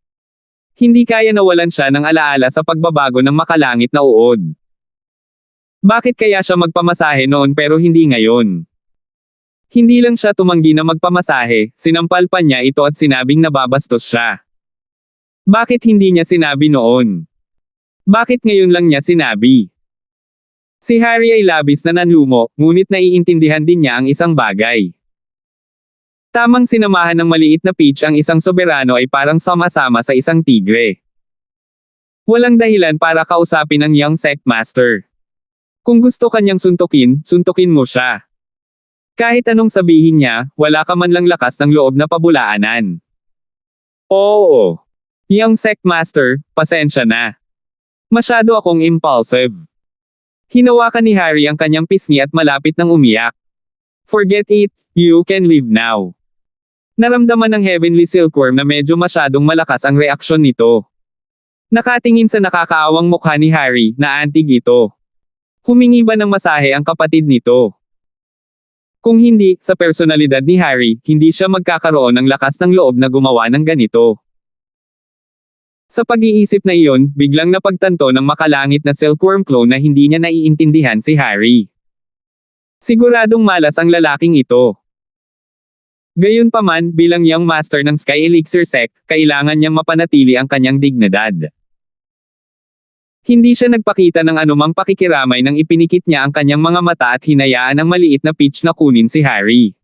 Hindi kaya nawalan siya ng alaala sa pagbabago ng makalangit na uod. Bakit kaya siya magpamasahe noon pero hindi ngayon? Hindi lang siya tumanggi na magpamasahe, sinampal pa niya ito at sinabing nababastos siya. Bakit hindi niya sinabi noon? Bakit ngayon lang niya sinabi? Si Harry ay labis na nanlumo, ngunit naiintindihan din niya ang isang bagay. Tamang sinamahan ng maliit na Peach ang isang soberano ay parang sama-sama sa isang tigre. Walang dahilan para kausapin ang Young Sect Master. Kung gusto kanyang suntukin, suntukin mo siya. Kahit anong sabihin niya, wala ka man lang lakas ng loob na pabulaanan. Oo. Young Sect Master, pasensya na. Masyado akong impulsive. Hinawakan ni Harry ang kanyang pisngi at malapit nang umiyak. Forget it, you can leave now. Naramdaman ng Heavenly Silkworm na medyo masyadong malakas ang reaksyon nito. Nakatingin sa nakakaawang mukha ni Harry na antig ito. Humingi ba ng masahe ang kapatid nito? Kung hindi, sa personalidad ni Harry, hindi siya magkakaroon ng lakas ng loob na gumawa ng ganito. Sa pag-iisip na iyon, biglang napagtanto ng makalangit na Silkworm clone na hindi niya naiintindihan si Harry. Siguradong malas ang lalaking ito. Gayunpaman, bilang young master ng Sky Elixir Sect, kailangan niyang mapanatili ang kanyang dignidad. Hindi siya nagpakita ng anumang pakikiramay nang ipinikit niya ang kanyang mga mata at hinayaan ang maliit na Peach na kunin si Harry.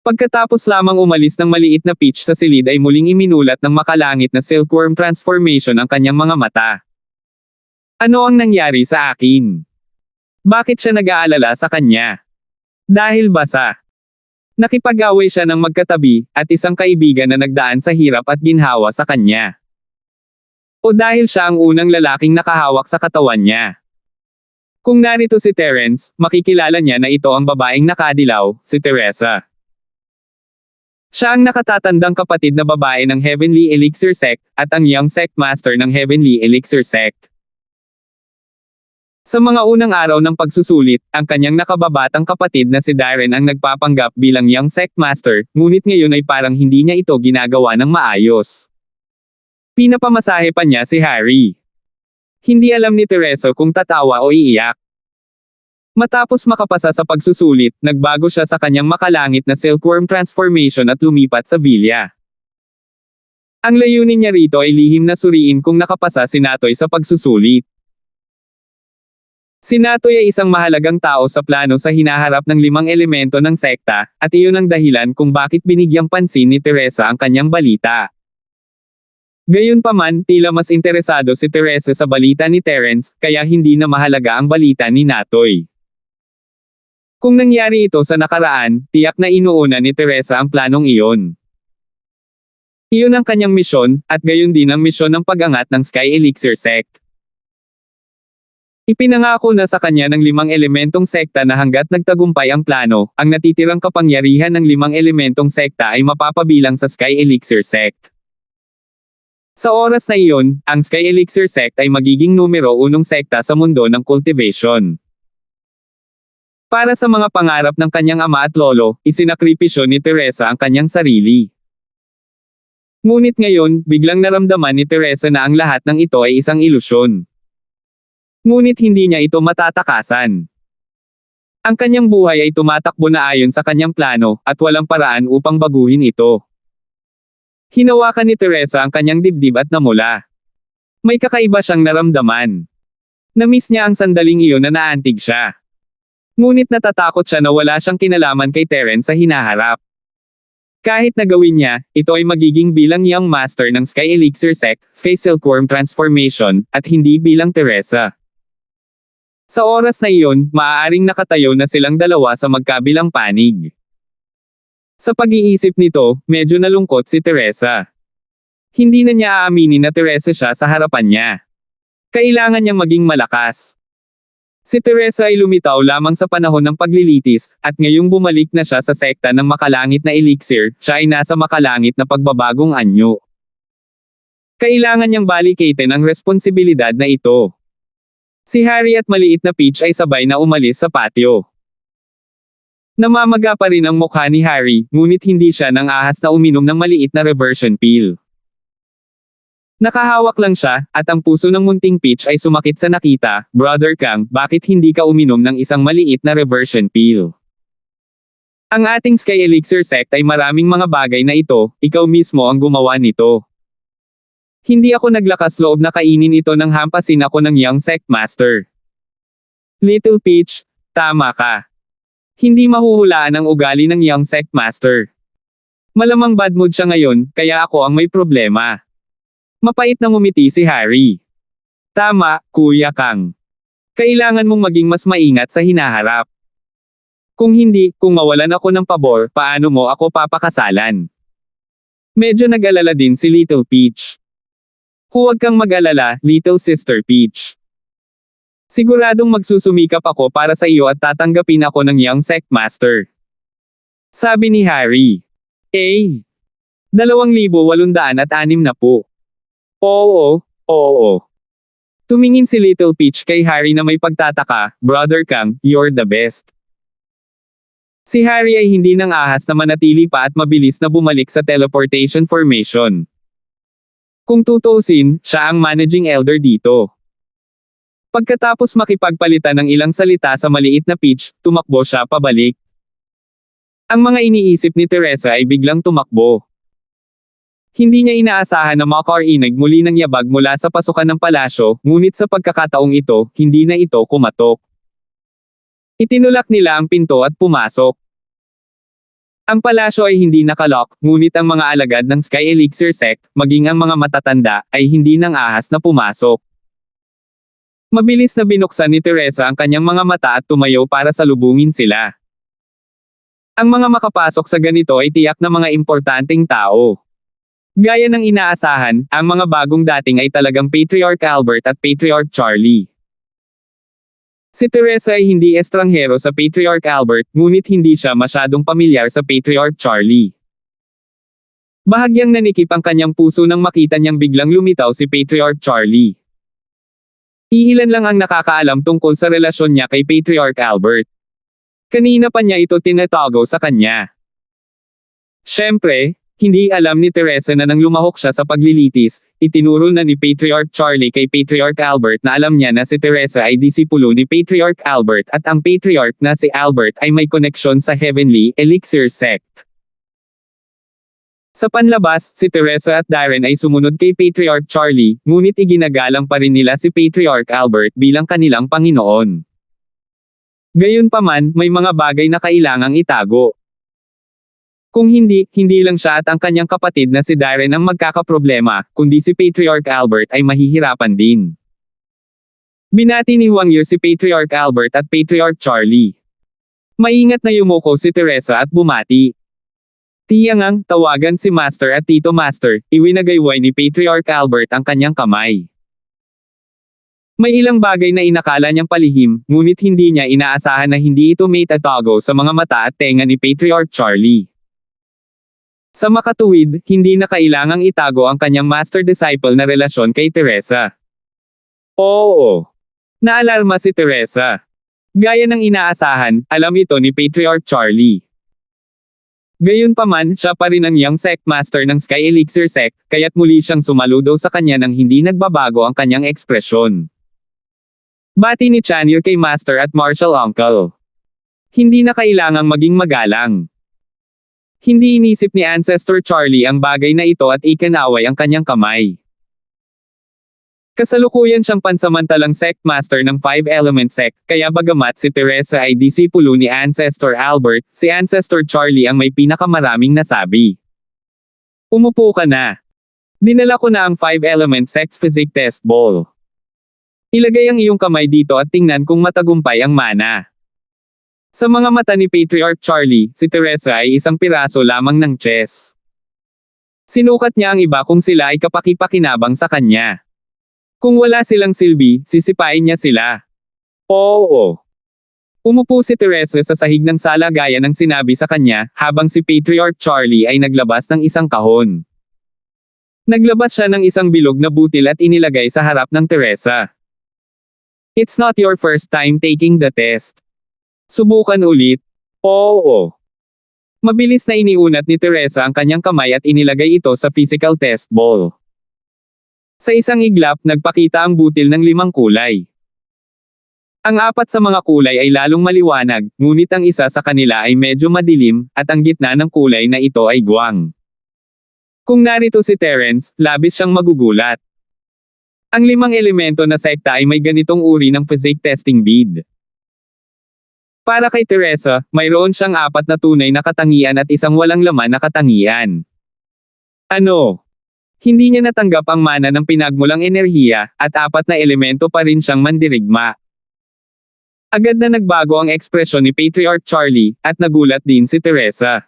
Pagkatapos lamang umalis ng maliit na Peach sa silid ay muling iminulat ng makalangit na Silkworm transformation ang kanyang mga mata. Ano ang nangyari sa akin? Bakit siya nag-aalala sa kanya? Dahil basa. Nakipag-away siya ng magkatabi, at isang kaibigan na nagdaan sa hirap at ginhawa sa kanya. O dahil siya ang unang lalaking nakahawak sa katawan niya. Kung narito si Terence, makikilala niya na ito ang babaeng nakadilaw, si Teresa. Siya ang nakatatandang kapatid na babae ng Heavenly Elixir Sect, at ang young Sect Master ng Heavenly Elixir Sect. Sa mga unang araw ng pagsusulit, ang kanyang nakababatang kapatid na si Darren ang nagpapanggap bilang young Sect Master, ngunit ngayon ay parang hindi niya ito ginagawa ng maayos. Pinapamasahe pa niya si Harry. Hindi alam ni Teresa kung tatawa o iiyak. Matapos makapasa sa pagsusulit, nagbago siya sa kanyang makalangit na Silkworm transformation at lumipat sa villa. Ang layunin niya rito ay lihim na suriin kung nakapasa si Natoy sa pagsusulit. Si Natoy ay isang mahalagang tao sa plano sa hinaharap ng 5 elemento ng sekta, at iyon ang dahilan kung bakit binigyang pansin ni Teresa ang kanyang balita. Gayunpaman, tila mas interesado si Teresa sa balita ni Terence, kaya hindi na mahalaga ang balita ni Natoy. Kung nangyari ito sa nakaraan, tiyak na inuuna ni Teresa ang planong iyon. Iyon ang kanyang misyon, at gayon din ang misyon ng pag-angat ng Sky Elixir Sect. Ipinangako na sa kanya ng 5 elementong sekta na hanggat nagtagumpay ang plano, ang natitirang kapangyarihan ng 5 elementong sekta ay mapapabilang sa Sky Elixir Sect. Sa oras na iyon, ang Sky Elixir Sect ay magiging numero 1 sekta sa mundo ng cultivation. Para sa mga pangarap ng kanyang ama at lolo, isinakripisyo ni Teresa ang kanyang sarili. Ngunit ngayon, biglang naramdaman ni Teresa na ang lahat ng ito ay isang ilusyon. Ngunit hindi niya ito matatakasan. Ang kanyang buhay ay tumatakbo na ayon sa kanyang plano, at walang paraan upang baguhin ito. Hinawakan ni Teresa ang kanyang dibdib at namula. May kakaiba siyang naramdaman. Namiss niya ang sandaling iyon na naantig siya. Ngunit natatakot siya na wala siyang kinalaman kay Terence sa hinaharap. Kahit na gawin niya, ito ay magiging bilang young master ng Sky Elixir Sect, Sky Silkworm Transformation, at hindi bilang Teresa. Sa oras na iyon, maaaring nakatayo na silang dalawa sa magkabilang panig. Sa pag-iisip nito, medyo nalungkot si Teresa. Hindi na niya aaminin na Teresa siya sa harapan niya. Kailangan niyang maging malakas. Si Teresa ay lumitaw lamang sa panahon ng paglilitis, at ngayong bumalik na siya sa sekta ng makalangit na elixir, siya ay nasa makalangit na pagbabagong anyo. Kailangan niyang balikatin ang responsibilidad na ito. Si Harry at maliit na Peach ay sabay na umalis sa patio. Namamaga pa rin ang mukha ni Harry, ngunit hindi siya nang ahas na uminom ng maliit na reversion pill. Nakahawak lang siya, at ang puso ng munting Peach ay sumakit sa nakita, Brother Kang, bakit hindi ka uminom ng isang maliit na reversion pill? Ang ating Sky Elixir Sect ay maraming mga bagay na ito, ikaw mismo ang gumawa nito. Hindi ako naglakas loob na kainin ito nang hampasin ako ng young Sect Master. Little Peach, tama ka. Hindi mahuhulaan ang ugali ng young Sect Master. Malamang bad mood siya ngayon, kaya ako ang may problema. Mapait na ngumiti si Harry. Tama, Kuya Kang. Kailangan mong maging mas maingat sa hinaharap. Kung hindi, kung mawalan ako ng pabor, paano mo ako papakasalan? Medyo nag-alala din si Little Peach. Huwag kang mag-alala, Little Sister Peach. Siguradong magsusumikap ako para sa iyo at tatanggapin ako ng Young Sect Master. Sabi ni Harry. 2,806 na po. Oo. Tumingin si Little Peach kay Harry na may pagtataka, Brother Kang, you're the best. Si Harry ay hindi nang ahas na manatili pa at mabilis na bumalik sa teleportation formation. Kung tutuusin, siya ang managing elder dito. Pagkatapos makipagpalitan ng ilang salita sa maliit na Peach, tumakbo siya pabalik. Ang mga iniisip ni Teresa ay biglang tumakbo. Hindi niya inaasahan na makarinig muli ng yabag mula sa pasukan ng palasyo, ngunit sa pagkakataong ito, hindi na ito kumatok. Itinulak nila ang pinto at pumasok. Ang palasyo ay hindi nakalock, ngunit ang mga alagad ng Sky Elixir Sect, maging ang mga matatanda, ay hindi nang ahas na pumasok. Mabilis na binuksan ni Teresa ang kanyang mga mata at tumayo para salubungin sila. Ang mga makapasok sa ganito ay tiyak na mga importanteng tao. Gaya ng inaasahan, ang mga bagong dating ay talagang Patriarch Albert at Patriarch Charlie. Si Teresa ay hindi estranghero sa Patriarch Albert, ngunit hindi siya masyadong pamilyar sa Patriarch Charlie. Bahagyang nanikip ang kanyang puso nang makita niyang biglang lumitaw si Patriarch Charlie. Iilan lang ang nakakaalam tungkol sa relasyon niya kay Patriarch Albert. Kanina pa niya ito tinatago sa kanya. Siyempre, hindi alam ni Teresa na nang lumahok siya sa paglilitis, itinuro na ni Patriarch Charlie kay Patriarch Albert na alam niya na si Teresa ay disipulo ni Patriarch Albert at ang Patriarch na si Albert ay may koneksyon sa Heavenly Elixir Sect. Sa panlabas, si Teresa at Darren ay sumunod kay Patriarch Charlie, ngunit iginagalang pa rin nila si Patriarch Albert bilang kanilang Panginoon. Gayunpaman, may mga bagay na kailangang itago. Kung hindi lang siya at ang kanyang kapatid na si Darren ang magkakaproblema, kundi si Patriarch Albert ay mahihirapan din. Binati ni Huang Yi si Patriarch Albert at Patriarch Charlie. Maingat na yumuko si Teresa at bumati. Tiyangang, tawagan si Master at Tito Master, iwinagayway ni Patriarch Albert ang kanyang kamay. May ilang bagay na inakala niyang palihim, ngunit hindi niya inaasahan na hindi ito may tatago sa mga mata at tenga ni Patriarch Charlie. Sa makatuwid, hindi na kailangang itago ang kanyang master-disciple na relasyon kay Teresa. Oo. Naalarma si Teresa. Gaya ng inaasahan, alam ito ni Patriarch Charlie. Gayunpaman, siya pa rin ang Young Sect Master ng Sky Elixir Sect, kaya't muli siyang sumaludo sa kanya nang hindi nagbabago ang kanyang ekspresyon. Bati ni Chanyeol kay Master at Martial Uncle. Hindi na kailangang maging magalang. Hindi inisip ni Ancestor Charlie ang bagay na ito at ikinaway ang kanyang kamay. Kasalukuyan siyang pansamantalang Sect Master ng 5-Element Sect, kaya bagamat si Teresa ay disipulo ni Ancestor Albert, si Ancestor Charlie ang may pinakamaraming nasabi. Umupo ka na. Dinala ko na ang 5-Element Sect's Physics Test Ball. Ilagay ang iyong kamay dito at tingnan kung matagumpay ang mana. Sa mga mata ni Patriarch Charlie, si Teresa ay isang piraso lamang ng chess. Sinukat niya ang iba kung sila ay kapaki-pakinabang sa kanya. Kung wala silang silbi, sisipain niya sila. Oo. Umupo si Teresa sa sahig ng sala gaya ng sinabi sa kanya, habang si Patriarch Charlie ay naglabas ng isang kahon. Naglabas siya ng isang bilog na butil at inilagay sa harap ng Teresa. It's not your first time taking the test. Subukan ulit. Oo. Mabilis na iniunat ni Teresa ang kanyang kamay at inilagay ito sa physical test ball. Sa isang iglap, nagpakita ang butil ng 5 kulay. Ang 4 sa mga kulay ay lalong maliwanag, ngunit ang isa sa kanila ay medyo madilim, at ang gitna ng kulay na ito ay guwang. Kung narito si Terence, labis siyang magugulat. Ang 5 elemento na sekta ay may ganitong uri ng physics testing bead. Para kay Teresa, mayroon siyang 4 na tunay na katangian at isang walang laman na katangian. Ano? Hindi niya natanggap ang mana ng pinagmulang enerhiya, at 4 na elemento pa rin siyang mandirigma. Agad na nagbago ang ekspresyon ni Patriarch Charlie, at nagulat din si Teresa.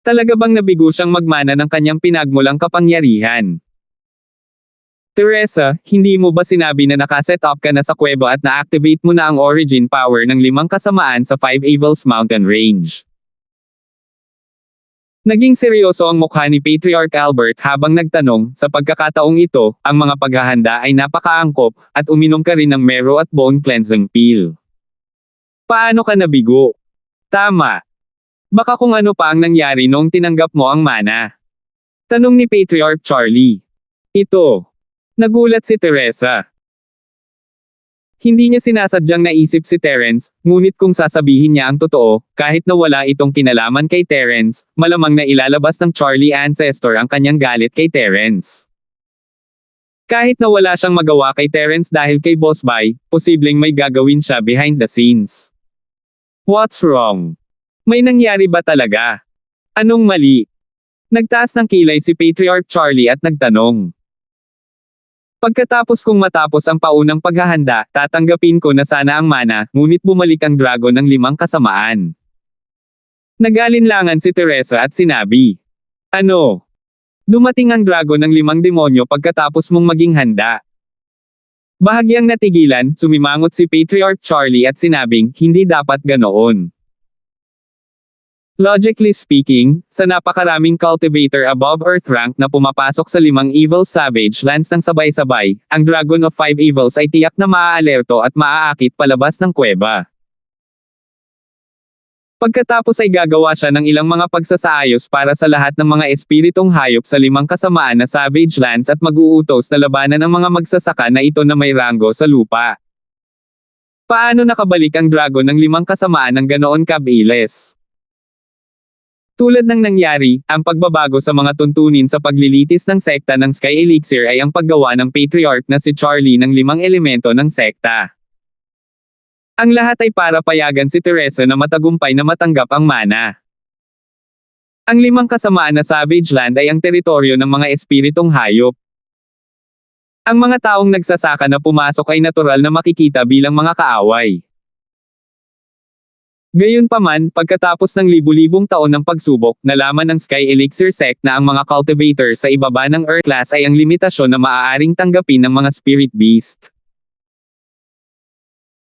Talaga bang nabigo siyang magmana ng kanyang pinagmulang kapangyarihan? Teresa, hindi mo ba sinabi na nakaset up ka na sa kuweba at na-activate mo na ang origin power ng 5 kasamaan sa Five Evils Mountain Range? Naging seryoso ang mukha ni Patriarch Albert habang nagtanong, sa pagkakataong ito, ang mga paghahanda ay napakaangkop, at uminom ka rin ng marrow at bone cleansing pill. Paano ka nabigo? Tama. Baka kung ano pa ang nangyari noong tinanggap mo ang mana. Tanong ni Patriarch Charlie. Ito. Nagulat si Teresa. Hindi niya sinasadyang naisip si Terence, ngunit kung sasabihin niya ang totoo, kahit na wala itong kinalaman kay Terence, malamang na ilalabas ng Charlie ancestor ang kanyang galit kay Terence. Kahit na wala siyang magawa kay Terence dahil kay Boss Bai, posibleng may gagawin siya behind the scenes. What's wrong? May nangyari ba talaga? Anong mali? Nagtaas ng kilay si Patriarch Charlie at nagtanong. Pagkatapos kong matapos ang paunang paghahanda, tatanggapin ko na sana ang mana, ngunit bumalik ang dragon ng 5 kasamaan. Nag-alinlangan si Teresa at sinabi. Ano? Dumating ang dragon ng 5 demonyo pagkatapos mong maging handa. Bahagyang natigilan, sumimangot si Patriarch Charlie at sinabing, hindi dapat ganoon. Logically speaking, sa napakaraming cultivator above earth rank na pumapasok sa 5 evil savage lands ng sabay-sabay, ang Dragon of 5 Evils ay tiyak na maaalerto at maaakit palabas ng kuweba. Pagkatapos ay gagawa siya ng ilang mga pagsasaayos para sa lahat ng mga espiritong hayop sa 5 kasamaan na savage lands at mag-uutos na labanan ang mga magsasaka na ito na may ranggo sa lupa. Paano nakabalik ang dragon ng 5 kasamaan ng ganoon kabilis? Tulad ng nangyari, ang pagbabago sa mga tuntunin sa paglilitis ng sekta ng Sky Elixir ay ang paggawa ng Patriarch na si Charlie ng 5 elemento ng sekta. Ang lahat ay para payagan si Teresa na matagumpay na matanggap ang mana. Ang 5 kasamaan na Savage Land ay ang teritoryo ng mga espiritong hayop. Ang mga taong nagsasaka na pumasok ay natural na makikita bilang mga kaaway. Gayunpaman, pagkatapos ng libu-libong taon ng pagsubok, nalaman ng Sky Elixir sect na ang mga cultivator sa ibaba ng Earth class ay ang limitasyon na maaaring tanggapin ng mga spirit beast.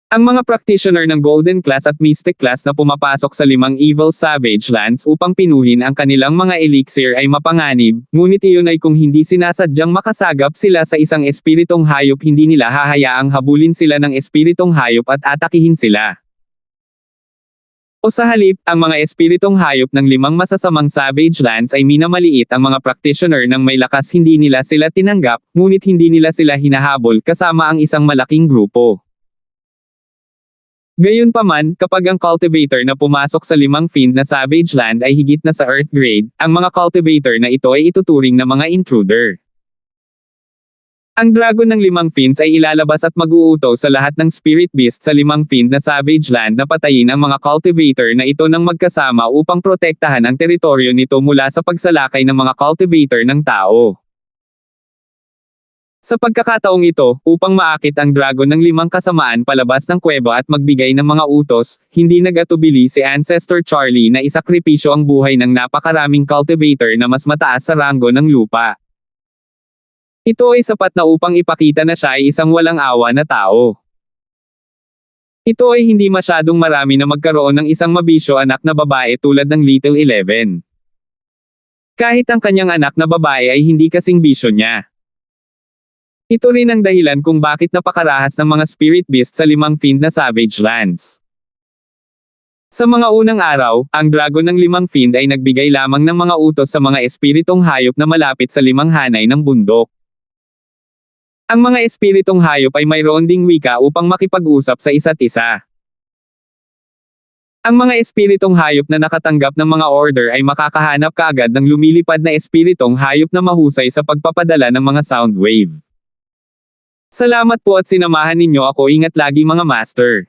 Ang mga practitioner ng Golden class at Mystic class na pumapasok sa 5 evil savage lands upang pinuhin ang kanilang mga elixir ay mapanganib, ngunit iyon ay kung hindi sinasadyang makasagap sila sa isang espiritong hayop, hindi nila hahayaang habulin sila ng espiritong hayop at atakihin sila. O sa halip, ang mga espiritong hayop ng 5 masasamang savage lands ay minamaliit ang mga practitioner ng may lakas, hindi nila sila tinanggap, ngunit hindi nila sila hinahabol kasama ang isang malaking grupo. Gayunpaman, kapag ang cultivator na pumasok sa 5 fiend na savage land ay higit na sa earth grade, ang mga cultivator na ito ay ituturing na mga intruder. Ang dragon ng 5 fiends ay ilalabas at mag-uutos sa lahat ng spirit beast sa 5 fiend na savage land na patayin ang mga cultivator na ito ng magkasama upang protektahan ang teritoryo nito mula sa pagsalakay ng mga cultivator ng tao. Sa pagkakataong ito, upang maakit ang dragon ng 5 kasamaan palabas ng kuweba at magbigay ng mga utos, hindi nag-atubili si Ancestor Charlie na isakripisyo ang buhay ng napakaraming cultivator na mas mataas sa ranggo ng lupa. Ito ay sapat na upang ipakita na siya ay isang walang awa na tao. Ito ay hindi masyadong marami na magkaroon ng isang mabisyo anak na babae tulad ng Little 11. Kahit ang kanyang anak na babae ay hindi kasing bisyo niya. Ito rin ang dahilan kung bakit napakarahas ng mga spirit beast sa 5 fiend na savage lands. Sa mga unang araw, ang dragon ng 5 fiend ay nagbigay lamang ng mga utos sa mga espiritong hayop na malapit sa 5 hanay ng bundok. Ang mga espiritong hayop ay mayroon ding wika upang makipag-usap sa isa't isa. Ang mga espiritong hayop na nakatanggap ng mga order ay makakahanap kaagad ng lumilipad na espiritong hayop na mahusay sa pagpapadala ng mga sound wave. Salamat po at sinamahan ninyo ako. Ingat lagi mga master.